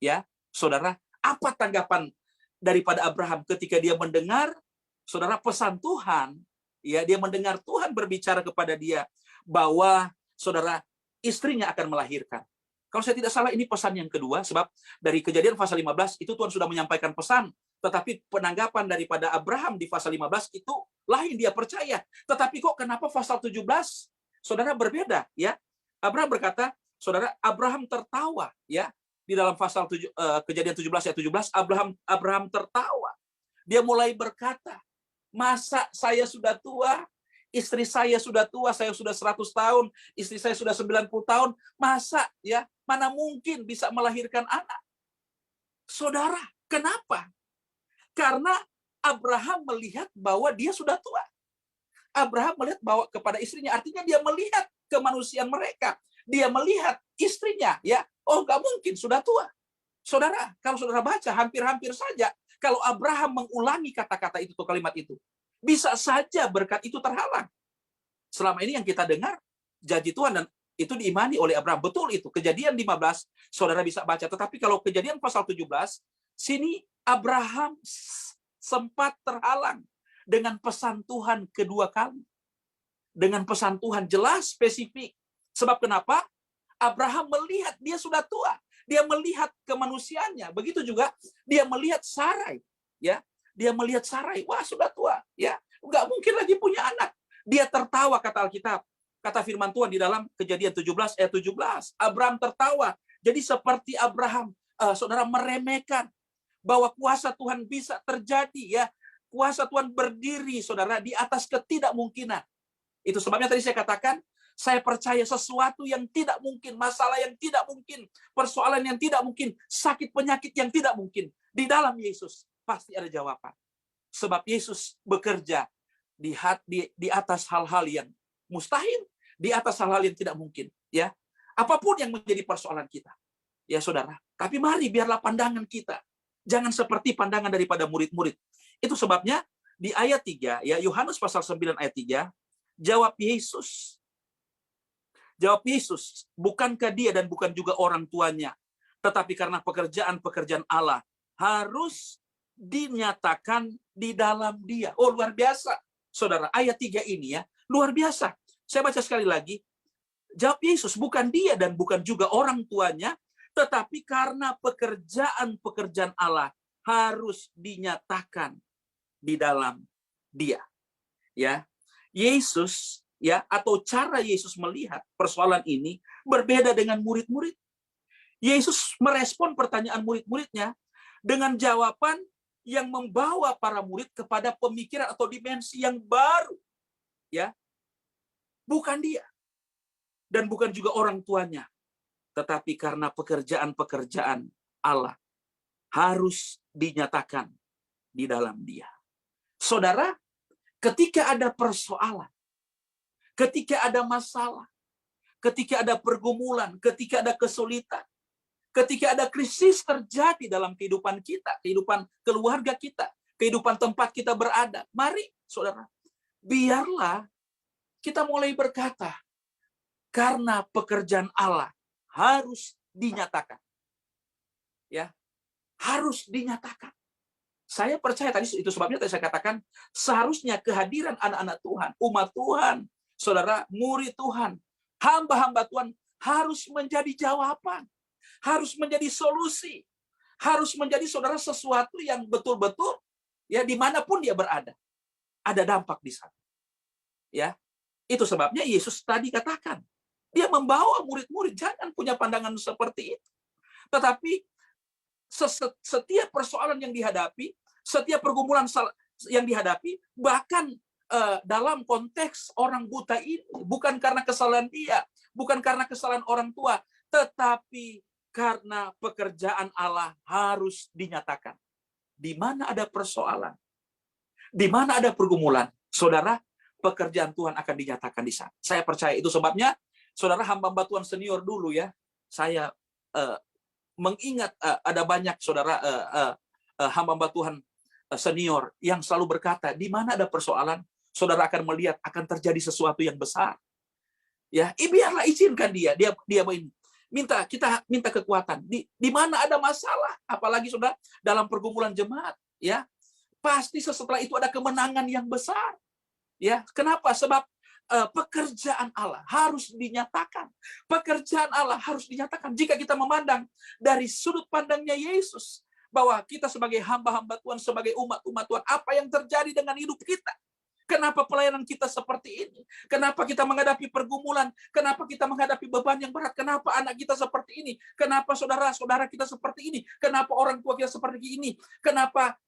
ya, saudara. Apa tanggapan daripada Abraham ketika dia mendengar, saudara, pesan Tuhan, ya, dia mendengar Tuhan berbicara kepada dia bahwa, saudara, istrinya akan melahirkan. Kalau saya tidak salah ini pesan yang kedua, sebab dari Kejadian pasal 15 itu Tuhan sudah menyampaikan pesan, tetapi penanggapan daripada Abraham di pasal 15 itu lain, dia percaya. Tetapi kok kenapa pasal 17, saudara, berbeda, ya? Abraham berkata, saudara, Abraham tertawa, ya. Di dalam pasal Kejadian 17 ayat 17, Abraham tertawa. Dia mulai berkata, masa saya sudah tua, istri saya sudah tua, saya sudah 100 tahun, istri saya sudah 90 tahun, masa ya, mana mungkin bisa melahirkan anak? Saudara, kenapa? Karena Abraham melihat bahwa dia sudah tua. Abraham melihat bahwa kepada istrinya, artinya dia melihat kemanusiaan mereka. Dia melihat istrinya, ya, oh nggak mungkin, sudah tua. Saudara, kalau saudara baca, hampir-hampir saja, kalau Abraham mengulangi kata-kata itu, atau kalimat itu, bisa saja berkat itu terhalang. Selama ini yang kita dengar, janji Tuhan dan itu diimani oleh Abraham. Betul itu. Kejadian 15, saudara bisa baca. Tetapi kalau Kejadian pasal 17, sini Abraham sempat terhalang dengan pesan Tuhan kedua kali. Dengan pesan Tuhan jelas, spesifik. Sebab kenapa? Abraham melihat dia sudah tua. Dia melihat kemanusiaannya. Begitu juga dia melihat Sarai. Ya, dia melihat Sarai. Wah, sudah tua. Ya, nggak mungkin lagi punya anak. Dia tertawa, kata Alkitab. Kata firman Tuhan di dalam Kejadian 17 ayat 17. Abraham tertawa. Jadi seperti Abraham, saudara, meremehkan bahwa kuasa Tuhan bisa terjadi. Ya, kuasa Tuhan berdiri, saudara, di atas ketidakmungkinan. Itu sebabnya tadi saya katakan, saya percaya sesuatu yang tidak mungkin, masalah yang tidak mungkin, persoalan yang tidak mungkin, sakit penyakit yang tidak mungkin. Di dalam Yesus pasti ada jawaban. Sebab Yesus bekerja di atas hal-hal yang mustahil, di atas hal-hal yang tidak mungkin. Ya, apapun yang menjadi persoalan kita, ya saudara. Tapi mari biarlah pandangan kita jangan seperti pandangan daripada murid-murid. Itu sebabnya di ayat 3, ya, Yohanes pasal 9 ayat 3, jawab Yesus, bukankah dia dan bukan juga orang tuanya, tetapi karena pekerjaan-pekerjaan Allah harus dinyatakan di dalam dia. Oh, luar biasa. Saudara, ayat 3 ini ya, luar biasa. Saya baca sekali lagi. Jawab Yesus, bukan dia dan bukan juga orang tuanya, tetapi karena pekerjaan-pekerjaan Allah harus dinyatakan di dalam dia. Ya, Yesus, ya, atau cara Yesus melihat persoalan ini berbeda dengan murid-murid. Yesus merespon pertanyaan murid-muridnya dengan jawaban yang membawa para murid kepada pemikiran atau dimensi yang baru. Ya, bukan dia. Dan bukan juga orang tuanya. Tetapi karena pekerjaan-pekerjaan Allah harus dinyatakan di dalam dia. Saudara, ketika ada persoalan, ketika ada masalah, ketika ada pergumulan, ketika ada kesulitan, ketika ada krisis terjadi dalam kehidupan kita, kehidupan keluarga kita, kehidupan tempat kita berada, mari saudara, biarlah kita mulai berkata, karena pekerjaan Allah harus dinyatakan. Ya, harus dinyatakan. Saya percaya tadi, itu sebabnya tadi saya katakan, seharusnya kehadiran anak-anak Tuhan, umat Tuhan, saudara, murid Tuhan, hamba-hamba Tuhan harus menjadi jawaban, harus menjadi solusi, harus menjadi saudara sesuatu yang betul-betul ya dimanapun dia berada, ada dampak di sana. Ya, itu sebabnya Yesus tadi katakan, dia membawa murid-murid jangan punya pandangan seperti itu, tetapi setiap persoalan yang dihadapi, setiap pergumulan yang dihadapi, bahkan dalam konteks orang buta ini, bukan karena kesalahan dia, bukan karena kesalahan orang tua, tetapi karena pekerjaan Allah harus dinyatakan. Di mana ada persoalan, di mana ada pergumulan, saudara, pekerjaan Tuhan akan dinyatakan di sana. Saya percaya itu sebabnya, saudara, hamba-hamba Tuhan senior dulu ya, saya mengingat ada banyak saudara hamba-hamba Tuhan senior yang selalu berkata, di mana ada persoalan, saudara akan melihat akan terjadi sesuatu yang besar. Ya, biarlah izinkan dia kita minta kekuatan. Di mana ada masalah, apalagi saudara dalam pergumulan jemaat, ya, pasti setelah itu ada kemenangan yang besar. Ya, kenapa? Sebab pekerjaan Allah harus dinyatakan. Pekerjaan Allah harus dinyatakan. Jika kita memandang dari sudut pandangnya Yesus, bahwa kita sebagai hamba-hamba Tuhan, sebagai umat-umat Tuhan, apa yang terjadi dengan hidup kita? Kenapa pelayanan kita seperti ini? Kenapa kita menghadapi pergumulan? Kenapa kita menghadapi beban yang berat? Kenapa anak kita seperti ini? Kenapa saudara-saudara kita seperti ini? Kenapa orang tua kita seperti ini? Kenapa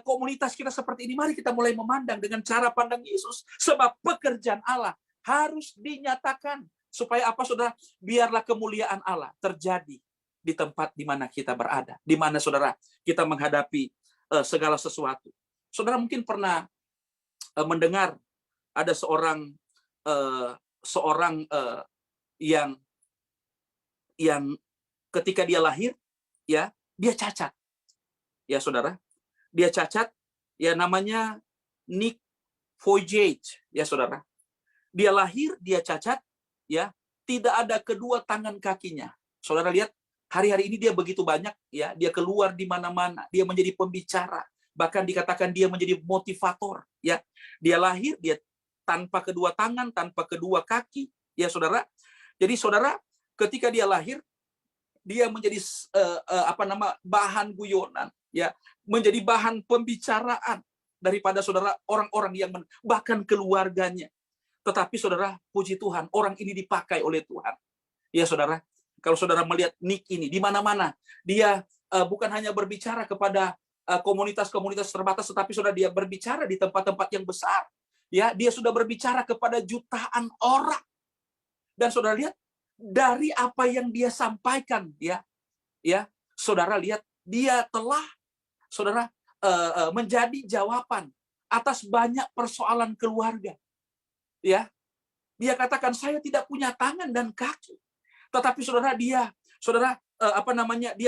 komunitas kita seperti ini? Mari kita mulai memandang dengan cara pandang Yesus. Sebab pekerjaan Allah harus dinyatakan. Supaya apa, saudara? Biarlah kemuliaan Allah terjadi di tempat di mana kita berada. Di mana, saudara, kita menghadapi segala sesuatu. Saudara mungkin pernah mendengar ada seorang yang ketika dia lahir, ya, dia cacat. Ya, saudara, dia cacat, ya, namanya Nick Vujicic, ya, saudara. Dia lahir, dia cacat, ya, tidak ada kedua tangan kakinya. Saudara lihat, hari-hari ini dia begitu banyak, ya, dia keluar di mana-mana, dia menjadi pembicara, bahkan dikatakan dia menjadi motivator, ya. Dia lahir, dia tanpa kedua tangan, tanpa kedua kaki, ya, saudara. Jadi, saudara, ketika dia lahir, dia menjadi bahan guyonan, ya, menjadi bahan pembicaraan daripada saudara orang-orang yang bahkan keluarganya. Tetapi saudara, puji Tuhan, orang ini dipakai oleh Tuhan. Ya, saudara, kalau saudara melihat Nick ini di mana-mana, dia bukan hanya berbicara kepada komunitas-komunitas terbatas, tetapi sudah dia berbicara di tempat-tempat yang besar. Ya, dia sudah berbicara kepada jutaan orang. Dan saudara lihat dari apa yang dia sampaikan, ya, saudara lihat dia telah, saudara, menjadi jawaban atas banyak persoalan keluarga. Ya, dia katakan saya tidak punya tangan dan kaki, tetapi saudara dia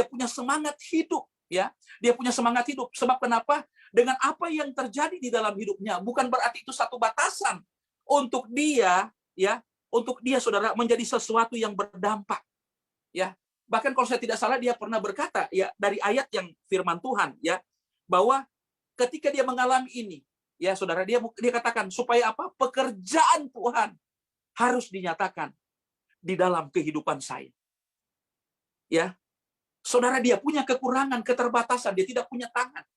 punya semangat hidup. Ya, dia punya semangat hidup. Sebab kenapa? Dengan apa yang terjadi di dalam hidupnya, bukan berarti itu satu batasan untuk dia, ya, untuk dia, saudara, menjadi sesuatu yang berdampak. Ya, bahkan kalau saya tidak salah dia pernah berkata, ya, dari ayat yang firman Tuhan, ya, bahwa ketika dia mengalami ini, ya, saudara, dia katakan supaya apa? Pekerjaan Tuhan harus dinyatakan di dalam kehidupan saya. Ya. Saudara, dia punya kekurangan, keterbatasan, dia tidak punya tangan,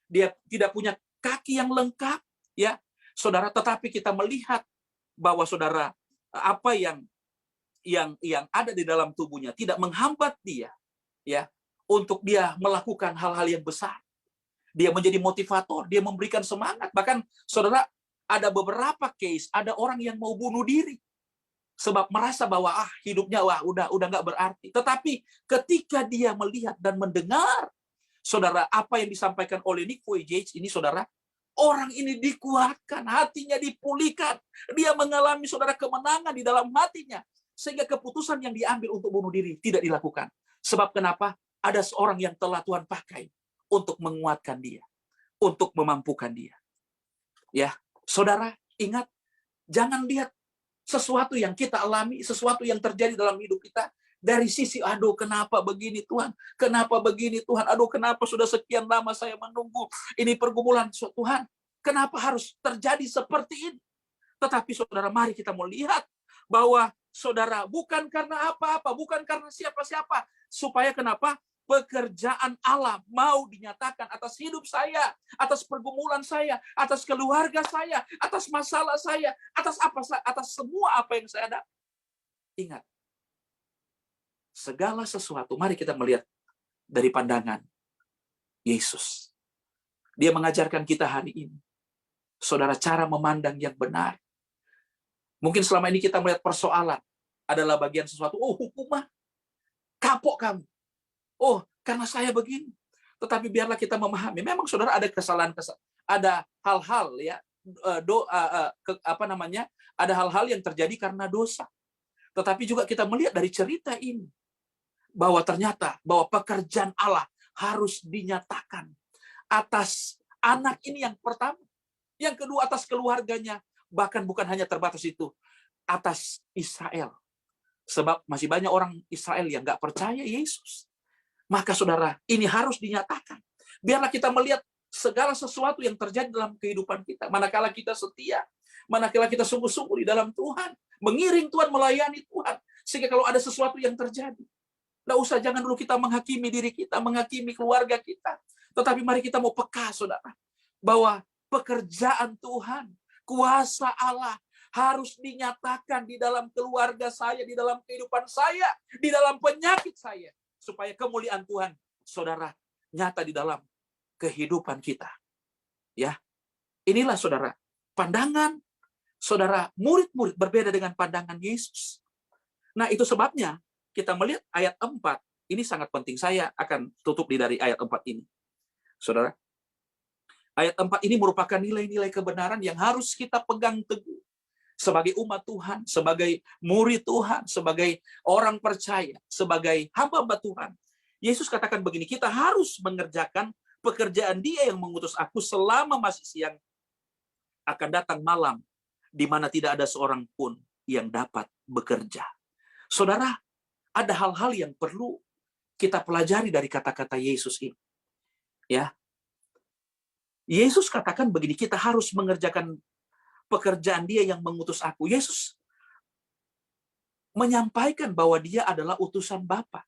dia tidak punya kaki yang lengkap, ya, saudara. Tetapi kita melihat bahwa saudara, apa yang ada di dalam tubuhnya tidak menghambat dia, ya, untuk dia melakukan hal-hal yang besar. Dia menjadi motivator, dia memberikan semangat. Bahkan saudara, ada beberapa case, ada orang yang mau bunuh diri. Sebab merasa bahwa hidupnya udah nggak berarti. Tetapi ketika dia melihat dan mendengar, saudara, apa yang disampaikan oleh Nick Vujicic ini, saudara, orang ini dikuatkan, hatinya dipulihkan. Dia mengalami, saudara, kemenangan di dalam hatinya. Sehingga keputusan yang diambil untuk bunuh diri tidak dilakukan. Sebab kenapa? Ada seorang yang telah Tuhan pakai untuk menguatkan dia, untuk memampukan dia. Ya, saudara, ingat, jangan lihat sesuatu yang kita alami, sesuatu yang terjadi dalam hidup kita dari sisi, aduh kenapa begini Tuhan, kenapa begini Tuhan, aduh kenapa sudah sekian lama saya menunggu ini pergumulan Tuhan, kenapa harus terjadi seperti ini. Tetapi saudara, mari kita melihat bahwa saudara, bukan karena apa-apa, bukan karena siapa-siapa, supaya kenapa? Pekerjaan Allah mau dinyatakan atas hidup saya, atas pergumulan saya, atas keluarga saya, atas masalah saya, atas semua apa yang saya ada. Ingat, segala sesuatu, mari kita melihat dari pandangan Yesus. Dia mengajarkan kita hari ini, saudara, cara memandang yang benar. Mungkin selama ini kita melihat persoalan adalah bagian sesuatu, hukuman, kapok kamu. Karena saya begini. Tetapi biarlah kita memahami. Memang saudara ada kesalahan, ada hal-hal ya, ada hal-hal yang terjadi karena dosa. Tetapi juga kita melihat dari cerita ini bahwa ternyata bahwa pekerjaan Allah harus dinyatakan atas anak ini yang pertama, yang kedua atas keluarganya, bahkan bukan hanya terbatas itu, atas Israel. Sebab masih banyak orang Israel yang nggak percaya Yesus. Maka saudara, ini harus dinyatakan. Biarlah kita melihat segala sesuatu yang terjadi dalam kehidupan kita. Manakala kita setia, manakala kita sungguh-sungguh di dalam Tuhan, mengiring Tuhan, melayani Tuhan. Sehingga kalau ada sesuatu yang terjadi, jangan dulu kita menghakimi diri kita, menghakimi keluarga kita. Tetapi mari kita mau peka, saudara, bahwa pekerjaan Tuhan, kuasa Allah, harus dinyatakan di dalam keluarga saya, di dalam kehidupan saya, di dalam penyakit saya. Supaya kemuliaan Tuhan, saudara, nyata di dalam kehidupan kita. Ya, inilah saudara, pandangan saudara murid-murid berbeda dengan pandangan Yesus. Nah, itu sebabnya kita melihat ayat 4, ini sangat penting. Saya akan tutup dari ayat 4 ini. Saudara, ayat 4 ini merupakan nilai-nilai kebenaran yang harus kita pegang teguh. Sebagai umat Tuhan, sebagai murid Tuhan, sebagai orang percaya, sebagai hamba-hamba Tuhan. Yesus katakan begini, kita harus mengerjakan pekerjaan Dia yang mengutus aku selama masih siang. Akan datang malam, di mana tidak ada seorang pun yang dapat bekerja. Saudara, ada hal-hal yang perlu kita pelajari dari kata-kata Yesus ini. Ya, Yesus katakan begini, kita harus mengerjakan pekerjaan Dia yang mengutus aku. Yesus menyampaikan bahwa Dia adalah utusan Bapa.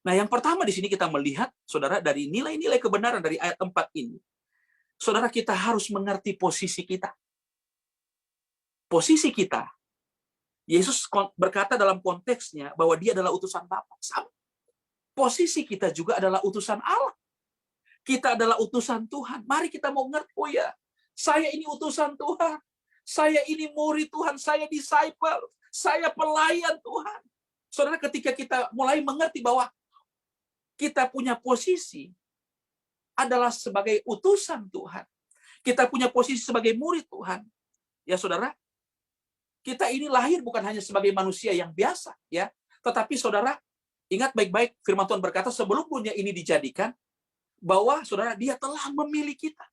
Nah, yang pertama di sini kita melihat, saudara, dari nilai-nilai kebenaran dari ayat 4 ini. Saudara, kita harus mengerti posisi kita. Posisi kita. Yesus berkata dalam konteksnya bahwa Dia adalah utusan Bapa. Sama. Posisi kita juga adalah utusan Allah. Kita adalah utusan Tuhan. Mari kita mau ngerti, saya ini utusan Tuhan. Saya ini murid Tuhan. Saya disciple. Saya pelayan Tuhan. Saudara, ketika kita mulai mengerti bahwa kita punya posisi adalah sebagai utusan Tuhan. Kita punya posisi sebagai murid Tuhan. Ya saudara, kita ini lahir bukan hanya sebagai manusia yang biasa. Ya, tetapi saudara, ingat baik-baik firman Tuhan berkata sebelum dunia ini dijadikan, bahwa saudara, Dia telah memilih kita.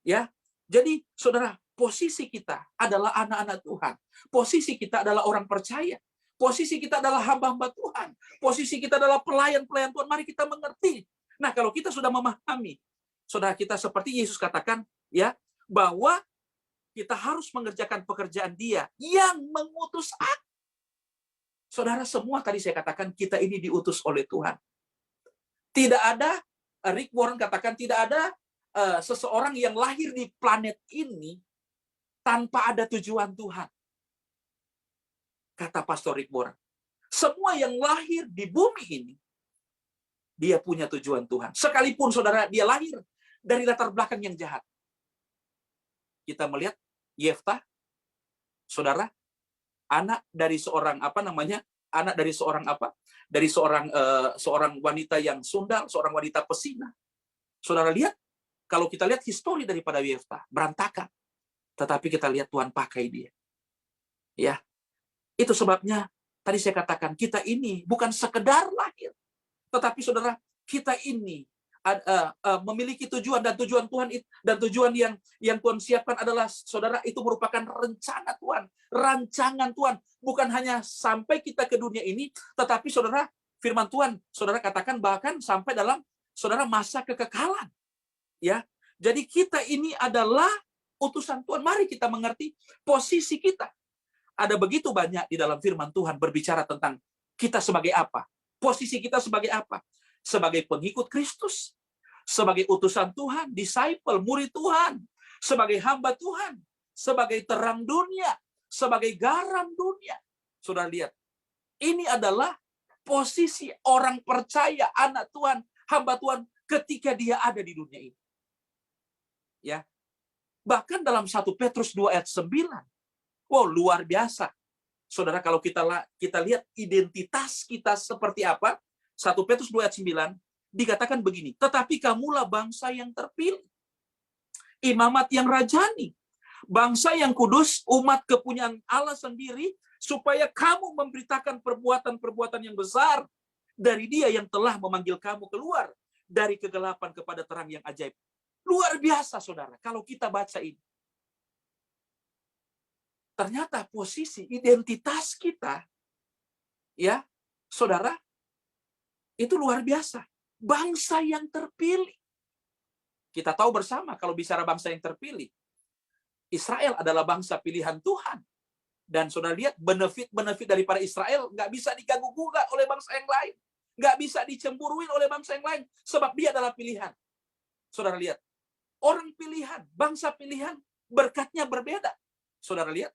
Ya, jadi, saudara, posisi kita adalah anak-anak Tuhan. Posisi kita adalah orang percaya. Posisi kita adalah hamba-hamba Tuhan. Posisi kita adalah pelayan-pelayan Tuhan. Mari kita mengerti. Nah, kalau kita sudah memahami, saudara, kita seperti Yesus katakan, ya, bahwa kita harus mengerjakan pekerjaan Dia yang mengutus aku. Saudara, semua tadi saya katakan, kita ini diutus oleh Tuhan. Tidak ada, Rick Warren katakan, tidak ada seseorang yang lahir di planet ini tanpa ada tujuan Tuhan. Kata Pastor Rick Warren. Semua yang lahir di bumi ini, dia punya tujuan Tuhan. Sekalipun saudara dia lahir dari latar belakang yang jahat. Kita melihat Yeftah, saudara, anak dari seorang anak dari seorang dari seorang wanita yang sundal, seorang wanita pesina. Saudara lihat, kalau kita lihat histori daripada Yeftah, berantakan. Tetapi kita lihat Tuhan pakai dia. Ya, itu sebabnya tadi saya katakan, kita ini bukan sekedar lahir, tetapi saudara, kita ini memiliki tujuan, dan tujuan Tuhan dan tujuan yang Tuhan siapkan adalah, saudara, itu merupakan rencana Tuhan, rancangan Tuhan, bukan hanya sampai kita ke dunia ini, tetapi saudara, firman Tuhan, saudara katakan bahkan sampai dalam saudara masa kekekalan. Ya, jadi kita ini adalah utusan Tuhan. Mari kita mengerti posisi kita. Ada begitu banyak di dalam firman Tuhan berbicara tentang kita sebagai apa, posisi kita sebagai apa, sebagai pengikut Kristus, sebagai utusan Tuhan, disciple, murid Tuhan, sebagai hamba Tuhan, sebagai terang dunia, sebagai garam dunia. Saudara lihat, ini adalah posisi orang percaya, anak Tuhan, hamba Tuhan, ketika dia ada di dunia ini. Ya, bahkan dalam 1 Petrus 2 ayat 9, wow, luar biasa. Saudara, kalau kita lihat identitas kita seperti apa, 1 Petrus 2 ayat 9, dikatakan begini, tetapi kamulah bangsa yang terpilih, imamat yang rajani, bangsa yang kudus, umat kepunyaan Allah sendiri, supaya kamu memberitakan perbuatan-perbuatan yang besar dari Dia yang telah memanggil kamu keluar dari kegelapan kepada terang yang ajaib. Luar biasa, saudara, kalau kita baca ini. Ternyata posisi identitas kita, ya, saudara, itu luar biasa. Bangsa yang terpilih. Kita tahu bersama kalau bicara bangsa yang terpilih, Israel adalah bangsa pilihan Tuhan. Dan saudara lihat, benefit daripada Israel nggak bisa diganggu-gugat oleh bangsa yang lain. Nggak bisa dicemburuin oleh bangsa yang lain. Sebab dia adalah pilihan. Saudara lihat, orang pilihan, bangsa pilihan, berkatnya berbeda. Saudara lihat,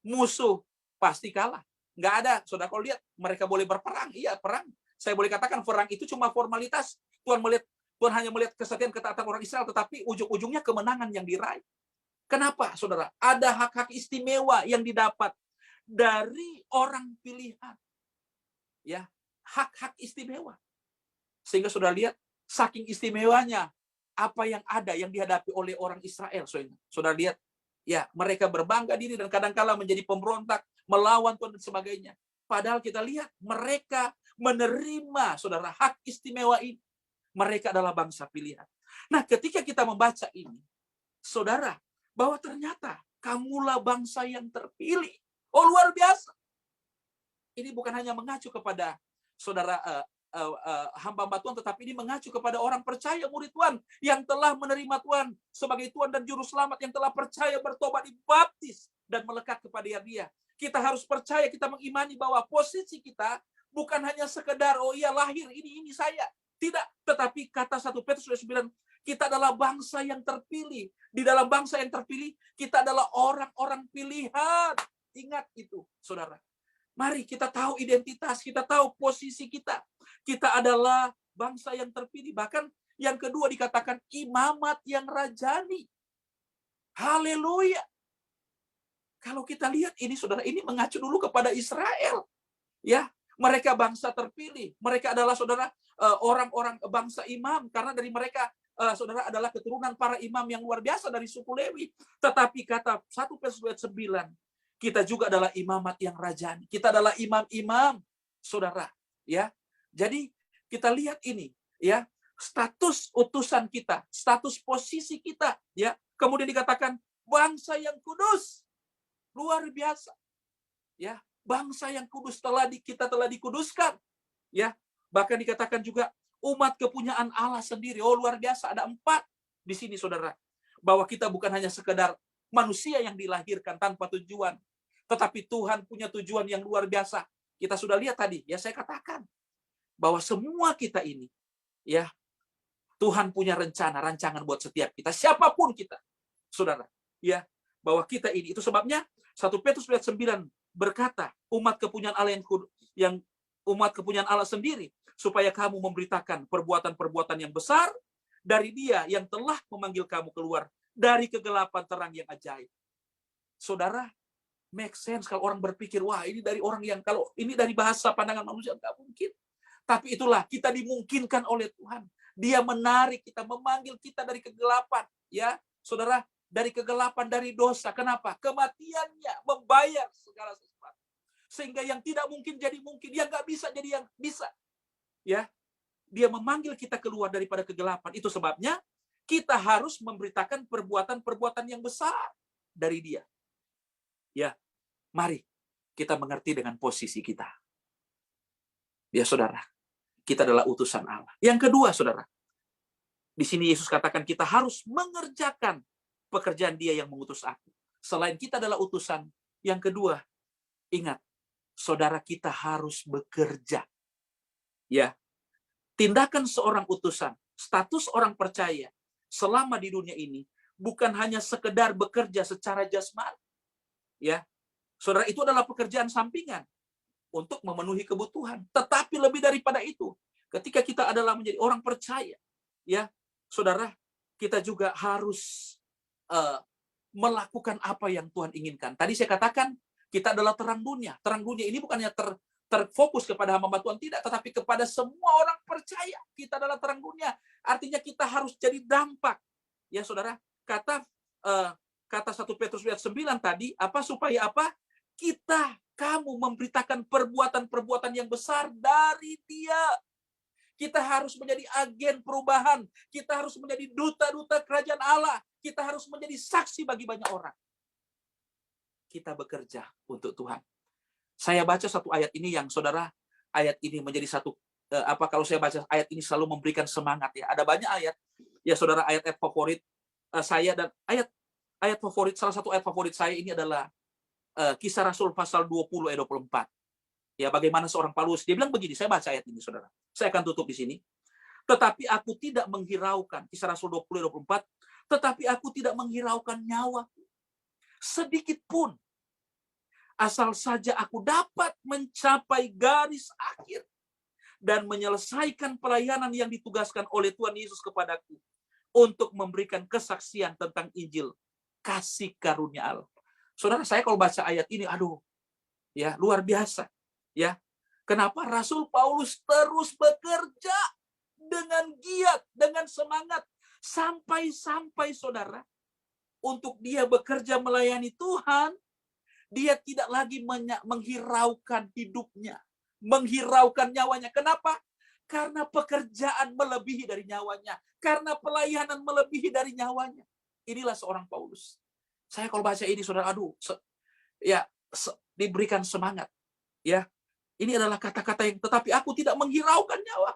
musuh pasti kalah. Nggak ada, saudara, kalau lihat, mereka boleh berperang. Iya, perang. Saya boleh katakan perang itu cuma formalitas. Tuhan hanya melihat kesetiaan ketaatan orang Israel, tetapi ujung-ujungnya kemenangan yang diraih. Kenapa, saudara? Ada hak-hak istimewa yang didapat dari orang pilihan. Ya, hak-hak istimewa. Sehingga saudara lihat, saking istimewanya apa yang ada yang dihadapi oleh orang Israel. Saudara lihat, ya, mereka berbangga diri dan kadang-kala menjadi pemberontak, melawan Tuhan dan sebagainya. Padahal kita lihat mereka menerima, saudara, hak istimewa ini. Mereka adalah bangsa pilihan. Nah, ketika kita membaca ini, saudara, bahwa ternyata kamulah bangsa yang terpilih. Oh, luar biasa. Ini bukan hanya mengacu kepada saudara hamba-hamba Tuhan, tetapi ini mengacu kepada orang percaya, murid Tuhan, yang telah menerima Tuhan sebagai Tuhan dan Juru Selamat, yang telah percaya, bertobat, dibaptis, dan melekat kepada Dia. Kita harus percaya, kita mengimani bahwa posisi kita bukan hanya sekedar, oh iya lahir, ini saya. Tidak, tetapi kata 1 Petrus 9, kita adalah bangsa yang terpilih. Di dalam bangsa yang terpilih, kita adalah orang-orang pilihan. Ingat itu, saudara. Mari kita tahu identitas, kita tahu posisi kita. Kita adalah bangsa yang terpilih. Bahkan yang kedua dikatakan imamat yang rajani. Haleluya. Kalau kita lihat ini, saudara, ini mengacu dulu kepada Israel. Ya, mereka bangsa terpilih. Mereka adalah, saudara, orang-orang bangsa imam. Karena dari mereka, saudara, adalah keturunan para imam yang luar biasa dari suku Lewi. Tetapi kata 1 Petrus 9, kita juga adalah imamat yang rajani. Kita adalah imam-imam, saudara. Ya, jadi kita lihat ini, ya, status utusan kita, status posisi kita, ya. Kemudian dikatakan bangsa yang kudus. Luar biasa. Ya, bangsa yang kudus kita telah dikuduskan. Ya, bahkan dikatakan juga umat kepunyaan Allah sendiri. Oh, luar biasa, ada 4 di sini, saudara. Bahwa kita bukan hanya sekedar manusia yang dilahirkan tanpa tujuan, tetapi Tuhan punya tujuan yang luar biasa. Kita sudah lihat tadi, ya, saya katakan bahwa semua kita ini, ya, Tuhan punya rancangan buat setiap kita, siapapun kita, saudara. Ya, bahwa kita ini, itu sebabnya 1 Petrus 9 berkata, umat kepunyaan Allah yang umat kepunyaan Allah sendiri, supaya kamu memberitakan perbuatan-perbuatan yang besar dari Dia yang telah memanggil kamu keluar dari kegelapan terang yang ajaib. Saudara, make sense kalau orang berpikir, wah ini dari orang yang, kalau ini dari bahasa pandangan manusia, nggak mungkin. Tapi itulah, kita dimungkinkan oleh Tuhan. Dia menarik kita, memanggil kita dari kegelapan. Ya, saudara, dari kegelapan, dari dosa. Kenapa? Kematiannya membayar segala sesuatu. Sehingga yang tidak mungkin jadi mungkin, yang nggak bisa jadi yang bisa. Ya, Dia memanggil kita keluar daripada kegelapan. Itu sebabnya kita harus memberitakan perbuatan-perbuatan yang besar dari Dia. Ya, mari kita mengerti dengan posisi kita. Ya, saudara, kita adalah utusan Allah. Yang kedua, saudara, di sini Yesus katakan kita harus mengerjakan pekerjaan Dia yang mengutus aku. Selain kita adalah utusan, yang kedua, ingat, saudara, kita harus bekerja. Ya, tindakan seorang utusan, status orang percaya selama di dunia ini bukan hanya sekedar bekerja secara jasmani. Ya, saudara, itu adalah pekerjaan sampingan untuk memenuhi kebutuhan. Tetapi lebih daripada itu, ketika kita adalah menjadi orang percaya, ya, saudara, kita juga harus melakukan apa yang Tuhan inginkan. Tadi saya katakan kita adalah terang dunia. Terang dunia ini bukannya terfokus kepada hamba Tuhan, tidak, tetapi kepada semua orang percaya. Kita adalah terang dunia. Artinya kita harus jadi dampak. Ya, saudara, kata 1 Petrus ayat 9 tadi, apa supaya apa? Kamu memberitakan perbuatan-perbuatan yang besar dari Dia. Kita harus menjadi agen perubahan. Kita harus menjadi duta-duta kerajaan Allah. Kita harus menjadi saksi bagi banyak orang. Kita bekerja untuk Tuhan. Saya baca satu ayat ini yang, saudara, ayat ini menjadi satu, kalau saya baca ayat ini selalu memberikan semangat. Ya, ada banyak ayat. Ya, saudara, ayat favorit saya, dan ayat favorit, salah satu ayat favorit saya ini adalah Kisah Rasul pasal 20 ayat 24. Ya, bagaimana seorang Paulus, dia bilang begini, saya baca ayat ini, saudara. Saya akan tutup di sini. Tetapi aku tidak menghiraukan, Kisah Rasul 20 ayat 24, tetapi aku tidak menghiraukan nyawaku sedikit pun, asal saja aku dapat mencapai garis akhir dan menyelesaikan pelayanan yang ditugaskan oleh Tuhan Yesus kepadaku untuk memberikan kesaksian tentang Injil kasih karunia Allah. Saudara, saya kalau baca ayat ini, aduh, ya, luar biasa. Ya, kenapa Rasul Paulus terus bekerja dengan giat, dengan semangat, sampai saudara, untuk dia bekerja melayani Tuhan, dia tidak lagi menghiraukan hidupnya, menghiraukan nyawanya. Kenapa? Karena pekerjaan melebihi dari nyawanya, karena pelayanan melebihi dari nyawanya. Inilah seorang Paulus. Saya kalau baca ini, saudara, aduh, diberikan semangat. Ya, ini adalah kata-kata yang, tetapi aku tidak menghiraukan nyawa,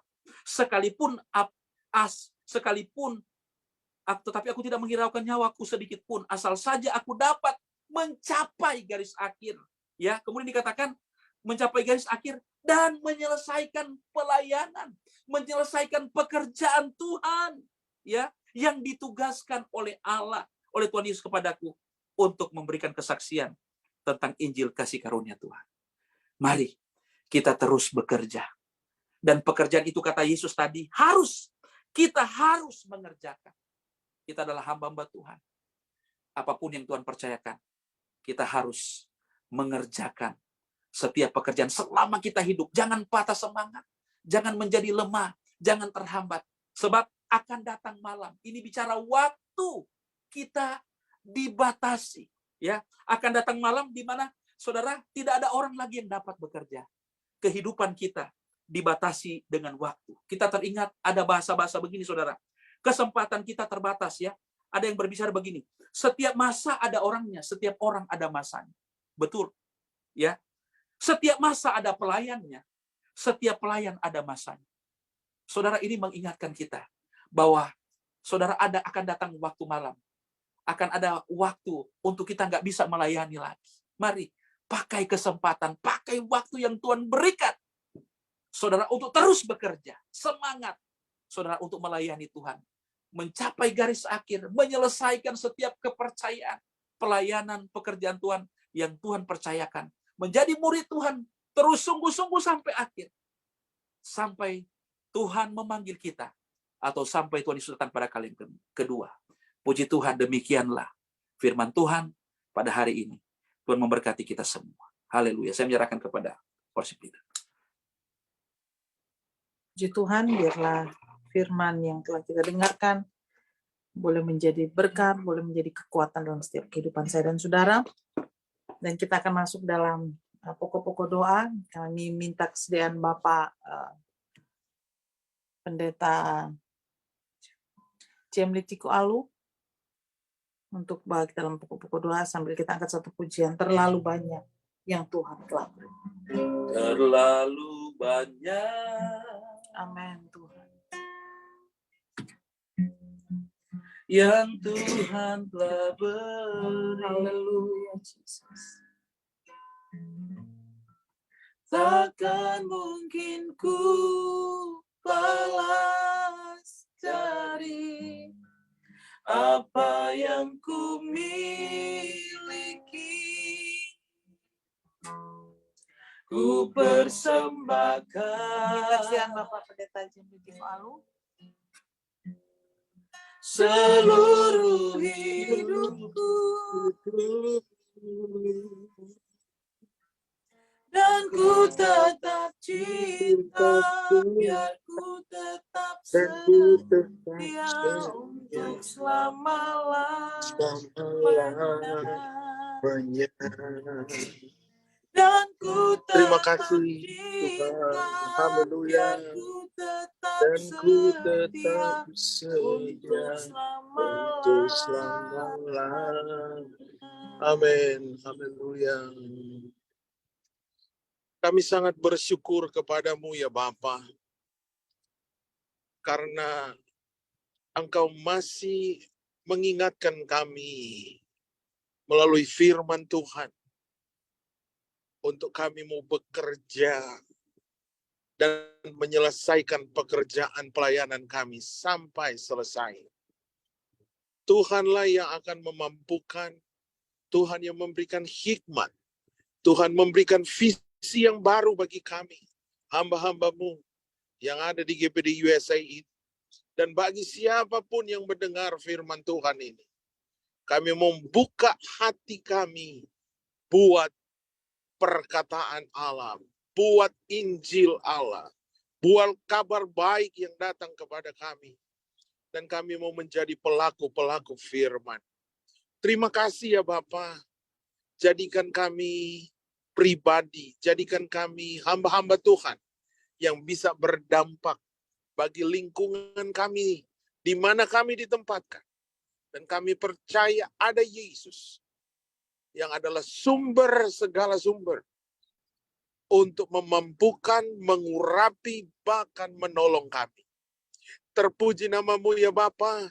tetapi aku tidak menghiraukan nyawaku sedikit pun, asal saja aku dapat mencapai garis akhir. Ya, kemudian dikatakan mencapai garis akhir dan menyelesaikan pelayanan, menyelesaikan pekerjaan Tuhan, ya, yang ditugaskan oleh Allah, oleh Tuhan Yesus kepadaku untuk memberikan kesaksian tentang Injil kasih karunia Tuhan. Mari kita terus bekerja. Dan pekerjaan itu, kata Yesus tadi, kita harus mengerjakan. Kita adalah hamba-hamba Tuhan. Apapun yang Tuhan percayakan, kita harus mengerjakan setiap pekerjaan selama kita hidup. Jangan patah semangat, jangan menjadi lemah, jangan terhambat. Sebab akan datang malam. Ini bicara waktu kita dibatasi. Ya, akan datang malam di mana, saudara, tidak ada orang lagi yang dapat bekerja. Kehidupan kita dibatasi dengan waktu. Kita teringat ada bahasa-bahasa begini, saudara. Kesempatan kita terbatas, ya. Ada yang berbicara begini, setiap masa ada orangnya, setiap orang ada masanya. Betul. Ya. Setiap masa ada pelayannya, setiap pelayan ada masanya. Saudara, ini mengingatkan kita bahwa, saudara, akan datang waktu malam. Akan ada waktu untuk kita nggak bisa melayani lagi. Mari, pakai kesempatan, pakai waktu yang Tuhan berikan. Saudara, untuk terus bekerja. Semangat, saudara, untuk melayani Tuhan. Mencapai garis akhir, menyelesaikan setiap kepercayaan, pelayanan, pekerjaan Tuhan yang Tuhan percayakan. Menjadi murid Tuhan, terus sungguh-sungguh sampai akhir. Sampai Tuhan memanggil kita. atau sampai Tuhan Yesus datang pada kali yang kedua. Puji Tuhan, demikianlah firman Tuhan pada hari ini. Tuhan memberkati kita semua. Haleluya. Saya menyerahkan kepada worship leader. Puji Tuhan, biarlah firman yang telah kita dengarkan boleh menjadi berkat, boleh menjadi kekuatan dalam setiap kehidupan saya dan saudara. Dan kita akan masuk dalam pokok-pokok doa. Kami minta kesediaan Bapak Pendeta Cem Litiko Alu untuk bagi dalam pokok-pokok doa sambil kita angkat satu pujian. Terlalu banyak yang Tuhan telah beri. Terlalu banyak. Amin Tuhan. Yang Tuhan telah beri. Haleluya Yesus. Takkan mungkin ku balas dari apa yang ku miliki. Ku persembahkan Kasihan Bapak Pendeta Cem Litiko Alu. seluruh hidupku, dan ku tetap cinta, biar ku tetap setia untuk selama-lamanya. Dan ku Terima tetap kasih cinta, Tuhan. Haleluya. biar ku tetap Dan ku setia tetap setia untuk selama-lamanya. Amin. Haleluya. Kami sangat bersyukur kepadamu ya Bapa, karena Engkau masih mengingatkan kami melalui firman Tuhan untuk kami mau bekerja dan menyelesaikan pekerjaan pelayanan kami sampai selesai. Tuhanlah yang akan memampukan, Tuhan yang memberikan hikmat, Tuhan memberikan visi yang baru bagi kami, hamba-hambamu yang ada di GPD USA ini. Dan bagi siapapun yang mendengar firman Tuhan ini, kami membuka hati kami buat perkataan Allah, buat Injil Allah, buat kabar baik yang datang kepada kami. Dan kami mau menjadi pelaku-pelaku firman. Terima kasih ya Bapa. Jadikan kami pribadi, jadikan kami hamba-hamba Tuhan yang bisa berdampak bagi lingkungan kami, di mana kami ditempatkan. Dan kami percaya ada Yesus yang adalah sumber segala sumber untuk memampukan, mengurapi, bahkan menolong kami. Terpuji namamu ya Bapa.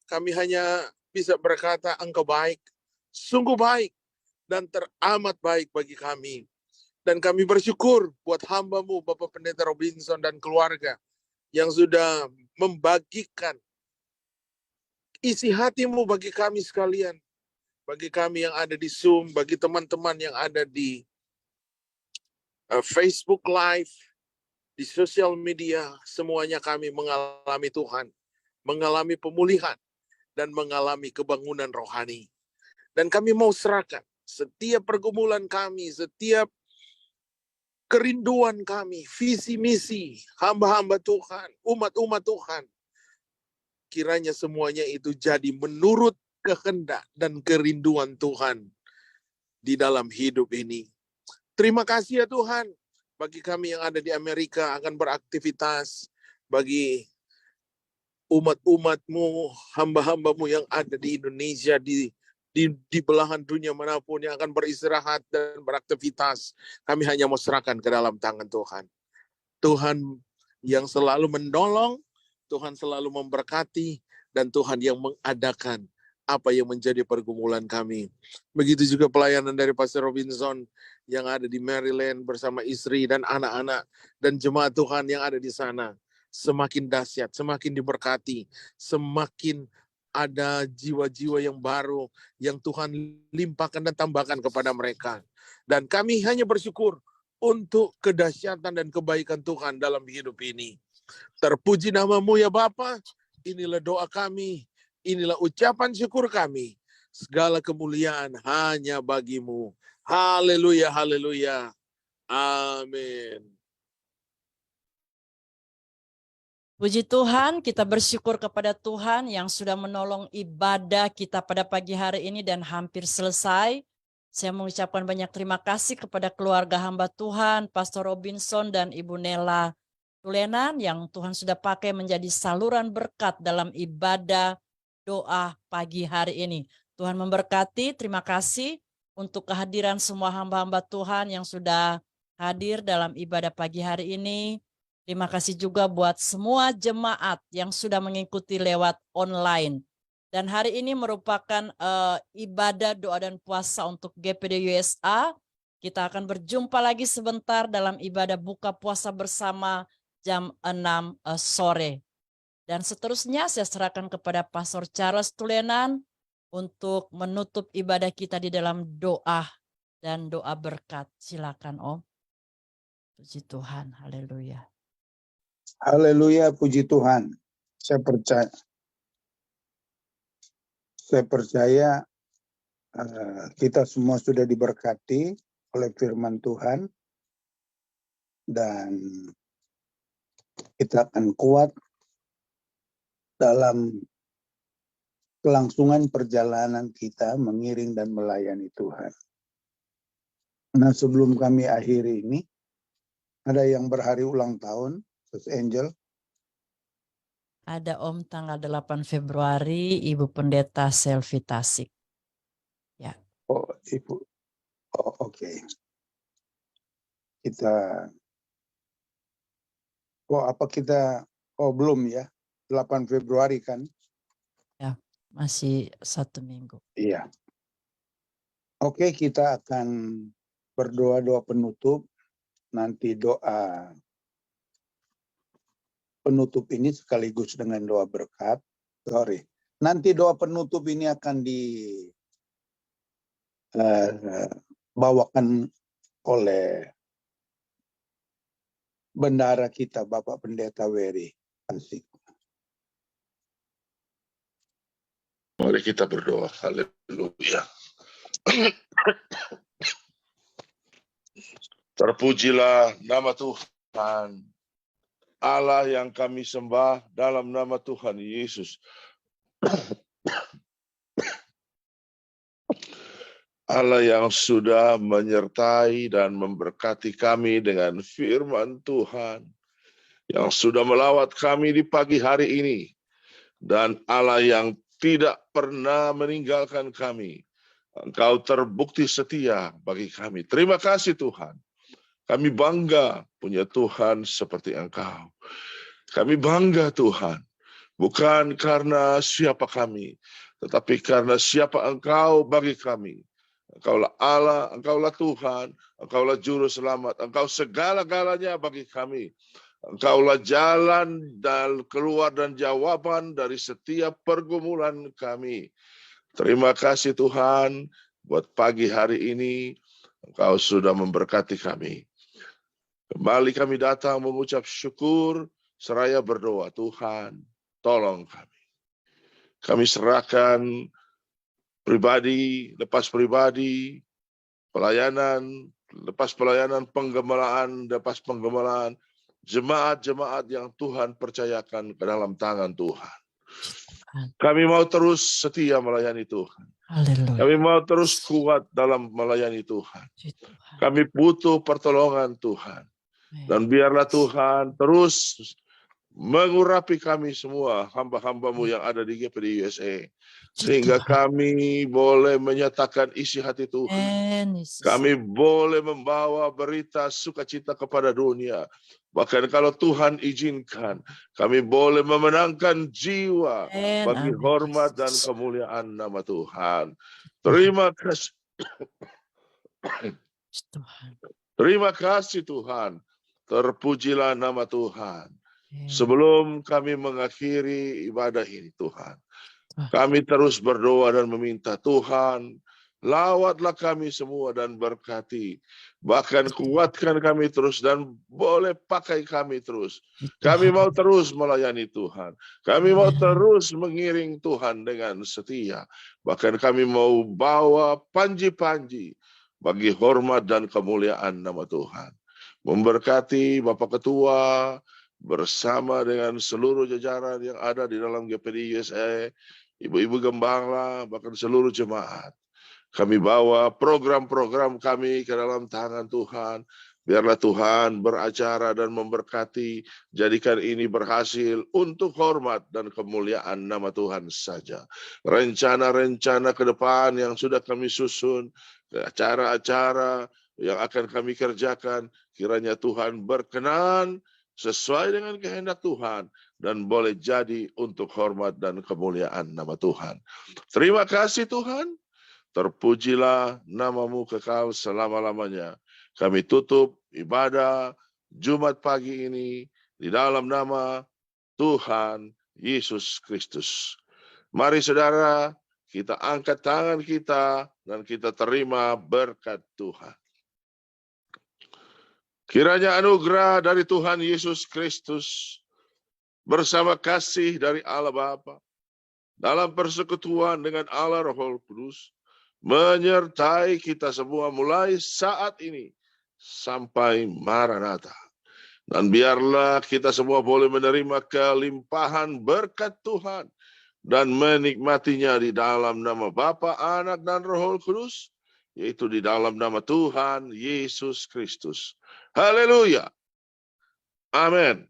Kami hanya bisa berkata Engkau baik, sungguh baik, dan teramat baik bagi kami. Dan kami bersyukur buat hamba-Mu, Bapak Pendeta Robinson dan keluarga, yang sudah membagikan isi hati-Mu bagi kami sekalian. Bagi kami yang ada di Zoom, bagi teman-teman yang ada di Facebook Live, di sosial media, semuanya kami mengalami Tuhan, mengalami pemulihan, dan mengalami kebangunan rohani. Dan kami mau serahkan setiap pergumulan kami, setiap kerinduan kami, visi misi, hamba-hamba Tuhan, umat-umat Tuhan. Kiranya semuanya itu jadi menurut kehendak dan kerinduan Tuhan di dalam hidup ini. Terima kasih ya Tuhan, bagi kami yang ada di Amerika akan beraktivitas, bagi umat-umat-Mu, hamba-hamba-Mu yang ada di Indonesia, di belahan dunia manapun yang akan beristirahat dan beraktivitas. Kami hanya mau serahkan ke dalam tangan Tuhan. Tuhan yang selalu menolong, Tuhan selalu memberkati, dan Tuhan yang mengadakan apa yang menjadi pergumulan kami. Begitu juga pelayanan dari Pastor Robinson yang ada di Maryland bersama istri dan anak-anak, dan jemaat Tuhan yang ada di sana. Semakin dahsyat, semakin diberkati, semakin ada jiwa-jiwa yang baru yang Tuhan limpahkan dan tambahkan kepada mereka. Dan kami hanya bersyukur untuk kedahsyatan dan kebaikan Tuhan dalam hidup ini. Terpuji nama-Mu ya Bapa. Inilah doa kami. Inilah ucapan syukur kami. Segala kemuliaan hanya bagi-Mu. Haleluya, haleluya. Amin. Puji Tuhan, kita bersyukur kepada Tuhan yang sudah menolong ibadah kita pada pagi hari ini dan hampir selesai. Saya mengucapkan banyak terima kasih kepada keluarga hamba Tuhan, Pastor Robinson dan Ibu Nela Tulenan yang Tuhan sudah pakai menjadi saluran berkat dalam ibadah doa pagi hari ini. Tuhan memberkati, terima kasih untuk kehadiran semua hamba-hamba Tuhan yang sudah hadir dalam ibadah pagi hari ini. Terima kasih juga buat semua jemaat yang sudah mengikuti lewat online. Dan hari ini merupakan ibadah doa dan puasa untuk GPD USA. Kita akan berjumpa lagi sebentar dalam ibadah buka puasa bersama jam 6 sore. Dan seterusnya saya serahkan kepada Pastor Charles Tulenan untuk menutup ibadah kita di dalam doa dan doa berkat. Silakan Om. Puji Tuhan, haleluya. Haleluya, puji Tuhan. Saya percaya kita semua sudah diberkati oleh firman Tuhan dan kita akan kuat dalam kelangsungan perjalanan kita mengiring dan melayani Tuhan. Nah, sebelum kami akhiri ini, ada yang berhari ulang tahun. Angel. Ada Om tanggal 8 Februari, Ibu Pendeta Selvi Tasik. Ya. Oh, Ibu. Oh, oke. Kita belum ya. 8 Februari kan? Ya, masih 1 minggu. Iya. Oke, kita akan berdoa penutup. Nanti doa penutup ini sekaligus dengan doa berkat. Nanti doa penutup ini akan dibawakan oleh bendahara kita, Bapak Pendeta Wery. Asik. Mari kita berdoa. Haleluya. Terpujilah nama Tuhan. Allah yang kami sembah dalam nama Tuhan Yesus. Allah yang sudah menyertai dan memberkati kami dengan firman Tuhan. Yang sudah melawat kami di pagi hari ini. Dan Allah yang tidak pernah meninggalkan kami. Engkau terbukti setia bagi kami. Terima kasih Tuhan. Kami bangga punya Tuhan seperti Engkau. Kami bangga Tuhan, bukan karena siapa kami, tetapi karena siapa Engkau bagi kami. Engkaulah Allah, Engkaulah Tuhan, Engkaulah Juru Selamat, Engkau segala-galanya bagi kami. Engkaulah jalan dan keluar dan jawaban dari setiap pergumulan kami. Terima kasih Tuhan, buat pagi hari ini, Engkau sudah memberkati kami. Kembali kami datang mengucap syukur, seraya berdoa, Tuhan, tolong kami. Kami serahkan pribadi, lepas pribadi, pelayanan, lepas pelayanan, penggemelaan, lepas penggemelaan, jemaat-jemaat yang Tuhan percayakan ke dalam tangan Tuhan. Kami mau terus setia melayani Tuhan. Haleluya. Kami mau terus kuat dalam melayani Tuhan. Kami butuh pertolongan Tuhan. Dan biarlah Tuhan terus mengurapi kami semua, hamba-hambamu yang ada di GPD USA. Sehingga kami boleh menyatakan isi hati Tuhan. Kami boleh membawa berita sukacita kepada dunia. Bahkan kalau Tuhan izinkan, kami boleh memenangkan jiwa bagi hormat dan kemuliaan nama Tuhan. Terima kasih. Terima kasih Tuhan. Terpujilah nama Tuhan. Sebelum kami mengakhiri ibadah ini Tuhan, kami terus berdoa dan meminta Tuhan, Lawatlah kami semua dan berkati. Bahkan kuatkan kami terus dan boleh pakai kami terus. Kami mau terus melayani Tuhan. Kami mau terus mengiring Tuhan dengan setia. Bahkan kami mau bawa panji-panji bagi hormat dan kemuliaan nama Tuhan. Memberkati Bapak Ketua bersama dengan seluruh jajaran yang ada di dalam GPD USA, ibu-ibu gembala, bahkan seluruh jemaat. Kami bawa program-program kami ke dalam tangan Tuhan. Biarlah Tuhan beracara dan memberkati. Jadikan ini berhasil untuk hormat dan kemuliaan nama Tuhan saja. Rencana-rencana ke depan yang sudah kami susun, acara-acara yang akan kami kerjakan, kiranya Tuhan berkenan sesuai dengan kehendak Tuhan dan boleh jadi untuk hormat dan kemuliaan nama Tuhan. Terima kasih Tuhan. Terpujilah namamu kekal selama-lamanya. Kami tutup ibadah Jumat pagi ini di dalam nama Tuhan Yesus Kristus. Mari saudara, kita angkat tangan kita dan kita terima berkat Tuhan. Kiranya anugerah dari Tuhan Yesus Kristus bersama kasih dari Allah Bapa dalam persekutuan dengan Allah Roh Kudus menyertai kita semua mulai saat ini sampai Maranatha. Dan biarlah kita semua boleh menerima kelimpahan berkat Tuhan dan menikmatinya di dalam nama Bapa, Anak, dan Roh Kudus, yaitu di dalam nama Tuhan Yesus Kristus. Haleluya. Amin.